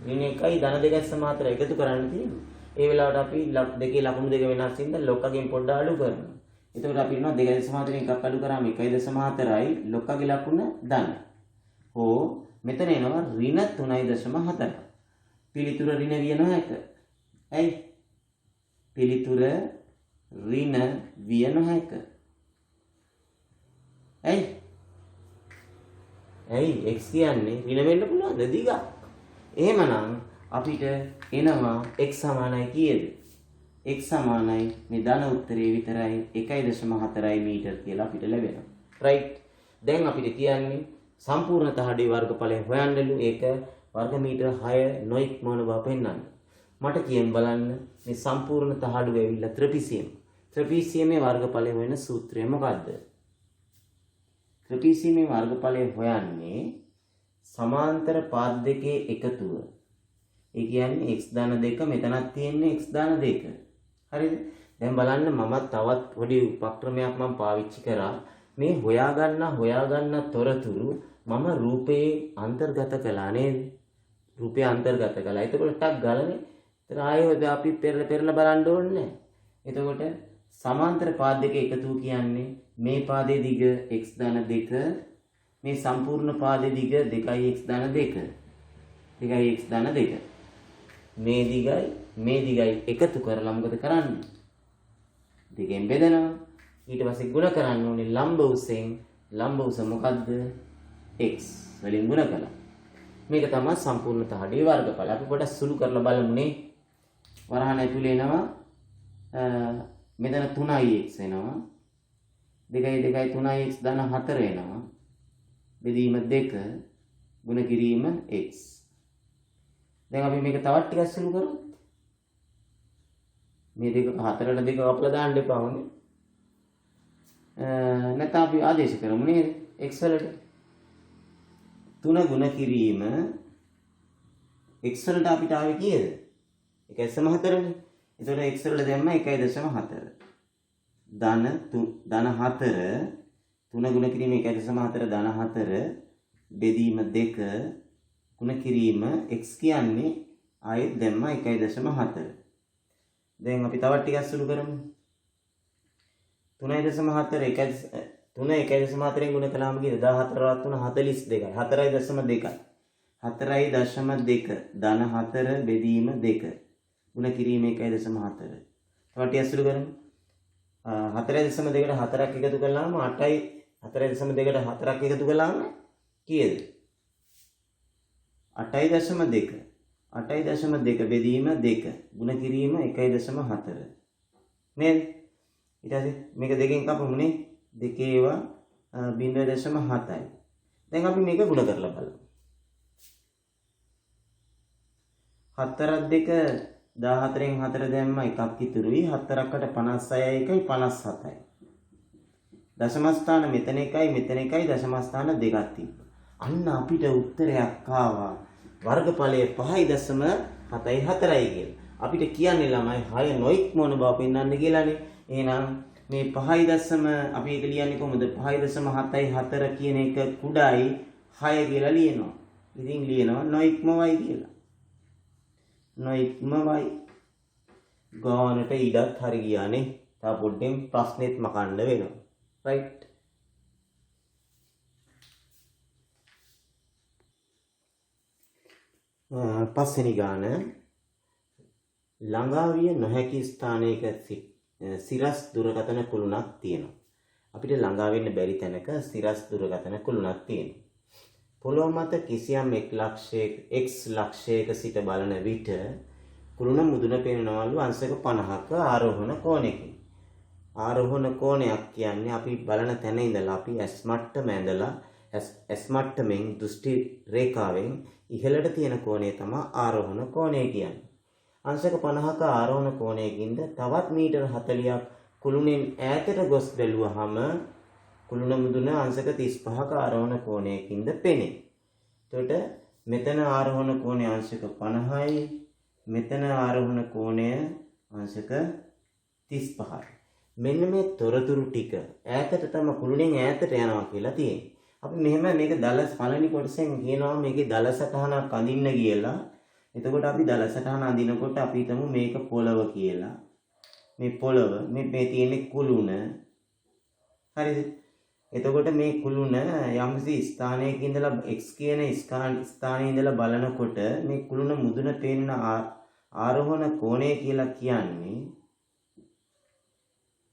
ඍණ 1යි ධන 2.4 එකතු කරන්න තියෙනවා. ඒ වෙලාවට අපි දෙකේ ලකුණු දෙක වෙනස් වෙනද ලොක්කගෙන් පොඩ්ඩක් අඩු කරනවා. එතකොට අපි ඉන්නවා 2.4න් එකක් අඩු කරාම 1.4යි ලොක්කගේ ලකුණ ධන. හෝ මෙතන එනවා ඍණ 3.4. පිළිතුර ඍණ විය නොහැක. ඇයි? පිළිතුර ඍණ විය නොහැක. ඇයි? x කියන්නේ ඍණ වෙන්න පුළුවන්ද දිගක්? එහෙමනම් අපිට එනවා x සමානයි කීයද? x සමානයි මේ ධන උත්තරේ විතරයි 1.4 මීටර කියලා අපිට ලැබෙනවා. රයිට්. දැන් අපිට කියන්නේ සම්පූර්ණ තහඩුවේ වර්ගඵලය හොයන්නලු. ඒක වර්ග මීටර 6 නොඉක්මවන බව පෙන්වන්න. මට කියන්න බලන්න මේ සම්පූර්ණ තහඩුව ඇවිල්ලා ත්‍රිපිසියම. ත්‍රිපිසියමේ වර්ගඵලය හොයන සූත්‍රය මොකද්ද? ත්‍රිපිසියමේ වර්ගඵලය හොයන්නේ සමාන්තර පාද දෙකේ එකතුව. ඒ කියන්නේ x ධන 2 මෙතනක් තියෙන්නේ x ධන 2. හරිද? දැන් බලන්න මම තවත් පොඩි උපක්‍රමයක් මම පාවිච්චි කරා. මේ හොයාගන්න තොරතුරු මම රූපේ අන්තර්ගත කළා නේද? රූපේ අන්තර්ගත කළා. එතකොට ටක් ගාලානේ. ඒතර ආයෙත් අපි පෙරලා බලන්න ඕනේ නැහැ. එතකොට සමාන්තර පාද දෙක එකතු කියන්නේ මේ පාදයේ දිග x ධන 2 මේ සම්පූර්ණ පාදයේ දිග 2x ධන 2. 2x ධන 2. මේ දිගයි එකතු කරලා මොකද කරන්නේ? දෙකෙන් බෙදනවා. ඊට පස්සේ ගුණ කරන්න ඕනේ ලම්බ උසෙන්. ලම්බ උස මොකද්ද? x වලින් ගුණ කළා. මේක තමයි සම්පූර්ණ තහඩුවේ වර්ගඵල. අපි පොඩ්ඩක් සුළු කරලා බලමුනේ. වරහණ ඇතුලේ එනවා මෙතන 3x එනවා. 2 3x ධන 4 එනවා. බෙදීම 2 ගුණ කිරීම x. දැන් අපි මේක තවත් ටිකක් සුළු කරමු. මේ දෙක 4ට 2 කපලා දාන්න එපා වුනේ. නැත්නම් අපි ආදේශ කරමු නේද? x වලට 3 ගුණ කිරීම x වලට අපිට ආවේ කීයද? 1.4නේ. එතකොට x වලට දැම්ම 1.4. ධන 4 3 ගුණ කිරීම 1.4 ධන 4 බෙදීම 2 ගුණ කිරීම x කියන්නේ ආයෙත් දැම්ම 1.4. දැන් අපි තවත් ටිකක් සුළු කරමු. 3.4 1.4න් ගුණ කළාම කීයද? 14 3 42යි. 4.2යි. 4.2 ධන 4 බෙදීම 2 ගුණ කිරීම 1.4. තවත් ටිකක් සුළු කරමු. 4.2ට 4ක් එකතු කළාම 8යි. 4.2ට 4ක් එකතු කළාම කීයද? 8.2. 8.2 බෙදීම 2 ගුණ කිරීම 1.4 නේද? ඊට පස්සේ මේක දෙකෙන් කපමුනේ. 2 ඒවා 0.7යි. දැන් අපි මේක ගුණ කරලා බලමු. 4ක් 2 14න් 4 දැම්ම එකක් ඉතුරුයි. 4කට 56යි 57යි. දශම ස්ථාන මෙතන එකයි මෙතන එකයි දශම ස්ථාන දෙකක් තිබ්බා. අන්න අපිට උත්තරයක් ආවා. වර්ගඵලය 5.74යි කියලා. අපිට කියන්නේ ළමයි 6 නොඉක්මවන බව පෙන්වන්න කියලානේ. එහෙනම් මේ 5. අපි ඒක ලියන්නේ කොහොමද? 5.74 කියන එක කුඩායි 6 කියලා ලියනවා. ඉතින් ලියනවා නොඉක්මවයි කියලා. නොඉක්මවයි. ගානට ඉඩක් හරි ගියානේ. තා පොඩ්ඩෙන් ප්‍රශ්නෙත් මකන්න වෙනවා. රයිට්. පස්වෙනි ගාන ළඟා විය නොහැකි ස්ථානයක සිරස් දුරකථන කුළුණක් තියෙනවා. අපිට ළඟා වෙන්න බැරි තැනක සිරස් දුරකථන කුළුණක් තියෙනවා. පොළොව මත කිසියම් x ලක්ෂයක සිට බලන විට කුළුණ මුදුන පෙනෙනවලු අංශක 50ක ආරෝහණ කෝණයකින්. ආරෝහණ කෝණයක් කියන්නේ අපි බලන තැන ඉඳලා අපි S මට්ටම ඇඳලා S මට්ටමින් දෘෂ්ටි රේඛාවෙන් ඉහළට තියෙන කෝණය තමයි ආරෝහණ කෝණය කියන්නේ. අංශක 50ක ආරෝහණ කෝණයකින්ද තවත් මීටර 40ක් කුළුණෙන් ඈතට ගොස් බැලුවහම කුළුණ මුදුන අංශක 35ක ආරෝහණ කෝණයකින්ද පෙනේ. එතකොට මෙතන ආරෝහණ කෝණය අංශක 50යි, මෙතන ආරෝහණ කෝණය අංශක 35යි. මෙන්න මේ තොරතුරු ටික ඈතට තමයි කුළුණෙන් ඈතට යනවා කියලා තියෙන්නේ. අපි මෙහෙම මේක දල පළවෙනි කොටසෙන් කියනවා මේකේ දල සටහනක් අඳින්න කියලා. එතකොට අපි දල සටහන අඳිනකොට අපි හිතමු මේක පොළව කියලා. මේ පොළව මේ තියෙන්නේ කුළුණ. හරිද? එතකොට මේ කුළුණ යම්කිසි ස්ථානයක ඉඳලා x කියන ස්ථානයේ ඉඳලා බලනකොට මේ කුළුණ මුදුන පේන ආරෝහණ කෝණය කියලා කියන්නේ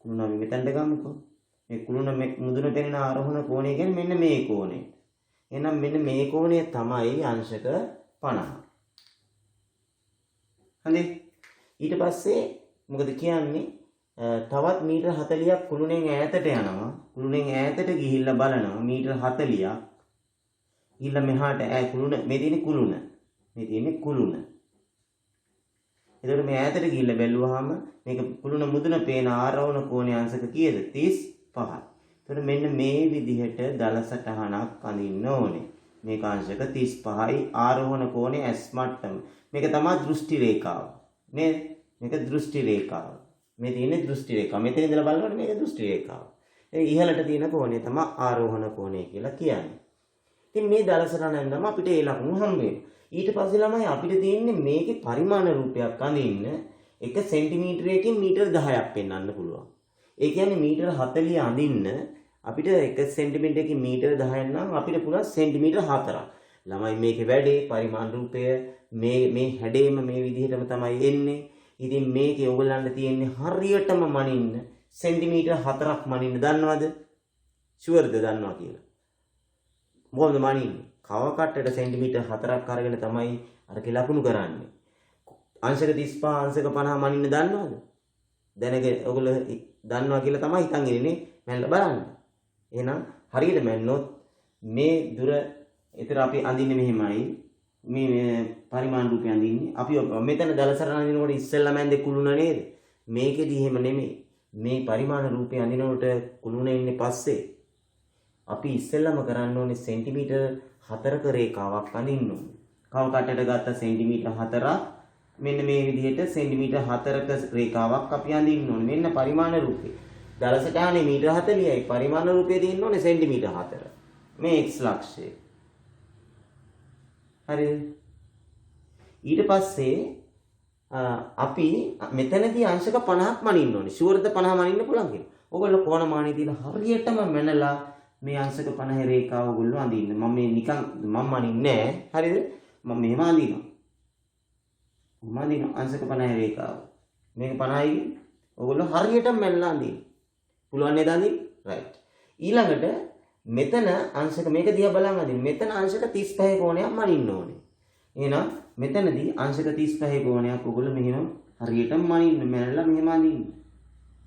කුළුණ අපි මෙතනට ගමුකෝ. මේ කුළුණ මුදුන පේන ආරෝහණ කෝණය කියන්නේ මෙන්න මේ කෝණය. එහෙනම් මෙන්න මේ කෝණය තමයි අංශක 50. හරි. ඊට පස්සේ මොකද කියන්නේ? තවත් මීටර 40ක් කුළුණෙන් ඈතට යනවා. කුළුණෙන් ඈතට ගිහිල්ලා බලනවා මීටර 40ක්. ගිහිල්ලා මෙහාට කුළුණ මේ තියෙන්නේ කුළුණ. මේ තියෙන්නේ කුළුණ. එතකොට මේ ඈතට ගිහිල්ලා බැලුවාම මේක කුළුණ මුදුන පේන ආරෝහණ කෝණය අංශක කීයද? 35. එතකොට මෙන්න මේ විදිහට දල සටහනක් අඳින්න ඕනේ. මේක අංශක 35යි ආරෝහණ කෝණය S මට්ටම. මේක තමයි දෘෂ්ටි රේඛාව. නේද? මේක දෘෂ්ටි රේඛාව. මේ තියෙන්නේ දෘෂ්ටි රේඛාව. මෙතන ඉඳලා බලනකොට මේක දෘෂ්ටි රේඛාව. ඒ ඉහළට තියෙන කෝණය තමයි ආරෝහණ කෝණය කියලා කියන්නේ. ඉතින් මේ දල සටහනෙන් තමයි අපිට ඒ ලකුණු හම්බ වෙන්නේ. ඊට පස්සේ ළමයි අපිට තියෙන්නේ මේකේ පරිමාණ රූපයක් අඳින්න 1 සෙන්ටිමීටරයකින් මීටර 10ක් පෙන්වන්න පුළුවන්. ඒ කියන්නේ මීටර 40 අඳින්න අපිට 1 සෙන්ටිමීටරයකින් මීටර 10ක් නම් අපිට පුළුවන් සෙන්ටිමීටර 4ක්. ළමයි මේකේ වැඩේ පරිමාණ රූපය මේ හැඩේම මේ විදිහටම තමයි එන්නේ. ඉතින් මේකේ ඔයගලන්ට තියෙන්නේ හරියටම මනින්න සෙන්ටිමීටර 4ක් මනින්න දන්නවද? ෂුවර්ද දන්නවා කියලා. මොකද මනින්නේ? කව කට්ටට සෙන්ටිමීටර 4ක් අරගෙන තමයි අරක ලකුණු කරන්නේ. අංශක 35 අංශක 50 මනින්න දන්නවද? දැනගෙන ඔයගොල්ලෝ දන්නවා කියලා තමයි හිතන් ඉන්නේ මැල්ල බලන්න. එහෙනම් හරියට මැන්නොත් මේ දුර එතන අපි අඳින්නේ මෙහෙමයි. මේ පරිමාණ රූපය අඳින්නේ. අපි මෙතන දලසරණ අඳිනකොට ඉස්සෙල්ලාම ඇඳේ කුළුණ නේද? මේකෙදි එහෙම නෙමෙයි. මේ පරිමාණ රූපය අඳිනකොට කුළුණ ඉන්නේ පස්සේ. අපි ඉස්සෙල්ලාම කරන්න ඕනේ සෙන්ටිමීටර් 4ක රේඛාවක් අඳින්න ඕනේ. කව කටට ගත්ත සෙන්ටිමීටර් 4ක් මෙන්න මේ විදිහට සෙන්ටිමීටර් 4ක රේඛාවක් අපි අඳින්න ඕනේ. මෙන්න පරිමාණ රූපේ. දලසටහනේ මීටර 40යි. පරිමාණ රූපේ තියෙන්න ඕනේ සෙන්ටිමීටර් 4. මේ x ලක්ෂය. හරිද? ඊට පස්සේ අපි මෙතනදී අංශක 50ක් මනින්න ඕනේ. ෂුවර්ද 50 මනින්න පුළුවන් කියලා. ඔයගොල්ලෝ කොනමානේ තියෙන හරියටම මැනලා මේ අංශක 50 රේඛාව ඔයගොල්ලෝ අඳින්න. මම මේ නිකන් මම මනින්නේ නැහැ. හරිද? මම මෙහෙම අඳිනවා. මම අඳිනවා අංශක 50 රේඛාව. මේක 50යි. ඔයගොල්ලෝ හරියටම මැනලා අඳින්න. පුළුවන් නේද අඳින්න? රයිට්. ඊළඟට මෙතන අංශක මේක දිහා බලන් අදින්න. මෙතන අංශක 35 කෝණයක් මනින්න ඕනේ. එහෙනම් මෙතනදී අංශක 35 කෝණයක් ඔයගොල්ලෝ මෙහෙම හරියටම මනින්න මැනලා මෙහෙම අදින්න.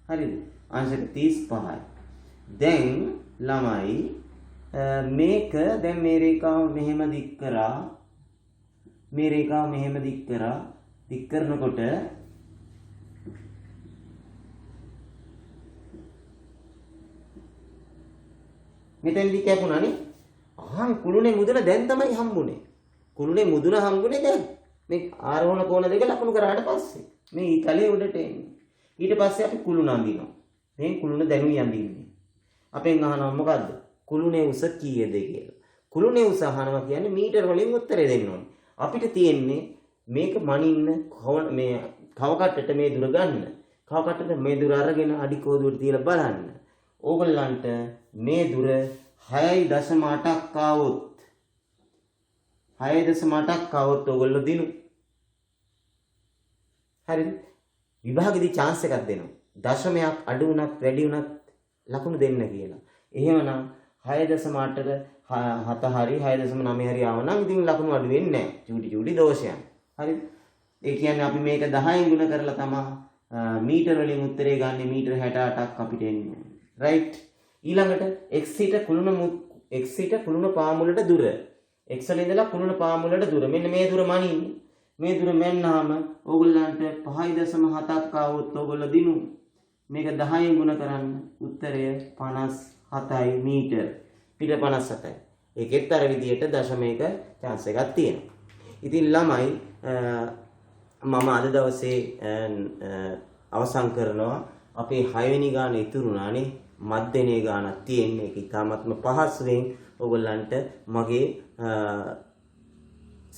හරිද? අංශක 35යි. දැන් ළමයි මේක දැන් මේ රේඛාව මෙහෙම දික් කරා. මේ රේඛාව මෙහෙම දික් කරා. දික් කරනකොට මෙතෙන්දි කැපුණානේ. කුළුණේ මුදුන දැන් තමයි හම්බුනේ. කුළුණේ මුදුන හම්බුනේ දැන්. මේ ආරෝහණ කෝණ දෙක ලකුණු කරාට පස්සේ මේ තලයේ උඩට එන්නේ. ඊට පස්සේ අපි කුළුණ අඳිනවා. මේ කුළුණ දැනුයි අඳින්නේ. අපෙන් අහනවා මොකද්ද? කුළුණේ උස කීයද කියලා. කුළුණේ උස අහනවා කියන්නේ මීටර වලින් උත්තරේ දෙන්න ඕනේ. අපිට තියෙන්නේ මේක මනින්න මේ කව කට්ටට මේ දුර ගන්න. කව කට්ටට මේ දුර අරගෙන අඩි කෝදුවට තියලා බලන්න. ඕගොල්ලන්ට මේ දුර 6.8ක් ආවොත් 6.8ක් ආවොත් ඕගොල්ලෝ දිනු. හරිද? විභාගෙදී chance එකක් දෙනවා. දශමයක් අඩු වුණත් වැඩි වුණත් ලකුණු දෙන්න කියලා. එහෙමනම් 6.8ට 7 හරි 6.9 හරි ආවනම් ඉතින් ලකුණු අඩු වෙන්නේ නැහැ. චූටි චූටි දෝෂයන්. හරිද? ඒ කියන්නේ අපි මේක 10න් ගුණ කරලා තමයි මීටර වලින් උත්තරේ ගන්න මීටර 68ක් අපිට එන්නේ. රයිට්. ඊළඟට x සිට කුළුණ පාමුලට දුර. x වල ඉඳලා කුළුණ පාමුලට දුර. මෙන්න මේ දුර මනින්නේ. මේ දුර මෙන්නාම ඕගොල්ලන්ට 5.7ක් ආවොත් ඕගොල්ලෝ දිනු. මේක 10න් ගුණ කරන්න. උත්තරය 57යි මීටර. මීටර 57යි. ඒකෙත් අර විදියට දශමයක chance එකක් තියෙනවා. ඉතින් ළමයි මම අද දවසේ අවසන් කරනවා. අපේ 6 වෙනි ගාන ඉතුරුනානේ. මධ්‍යනේ ගානක් තියෙන්නේ. ඒක ඉතාමත්ම පහසුවෙන් ඕගොල්ලන්ට මගේ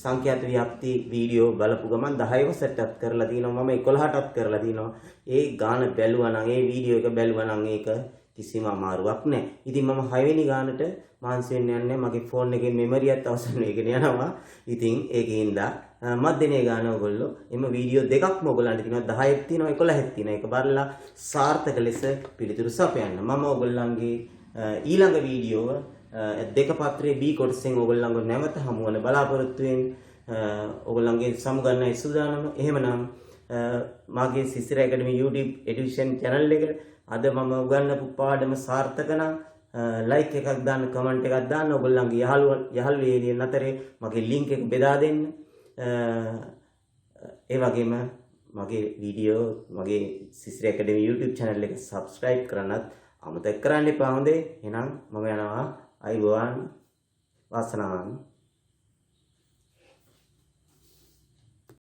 සංඛ්‍යාත ව්‍යාප්ති වීඩියෝ බලපු ගමන් 10ව සෙට් කරලා තිනවා. මම 11ටත් කරලා තිනවා. ඒ ගාන බැලුවා නම් ඒ වීඩියෝ එක බැලුවා නම් ඒක කිසිම අමාරුවක් නැහැ. ඉතින් මම 6 වෙනි ගානට මහන්සි වෙන්න යන්නේ. මගේ ෆෝන් එකේ මෙමරියත් අවසන් වෙගෙන යනවා. ඉතින් ඒකින්ද මධ්‍යනේ ගාන ඔයගොල්ලෝ එම වීඩියෝ දෙකක්ම ඔයගොල්ලන්ට තියෙනවා. 10ක් තියෙනවා 11ක් තියෙනවා. ඒක බලලා සාර්ථක ලෙස පිළිතුරු සපයන්න. මම ඔයගොල්ලන්ගේ ඊළඟ වීඩියෝව දෙක පත්‍රයේ B කොටසෙන් ඔයගොල්ලන්ව නැවත හමු වෙන බලාපොරොත්තු වෙන ඔයගොල්ලන්ගේ සමුගන්නයි සූදානම. එහෙමනම් මාගේ සිසිර ඇකඩමි YouTube එඩිවිෂන් channel එක අද මම උගන්වපු පාඩම සාර්ථක නම් ලයික් එකක් දාන්න, කමෙන්ට් එකක් දාන්න, ඔයගොල්ලන්ගේ යහළුවෙන් අතරේ මගේ link එක බෙදා දෙන්න. ඒ වගේම මගේ වීඩියෝ මගේ සිසිර ඇකඩමි YouTube channel එක subscribe කරන්නත් අමතක කරන්න එපා. හොඳේ. එහෙනම් මම යනවා. අයිබෝවන් වාසනාවන්.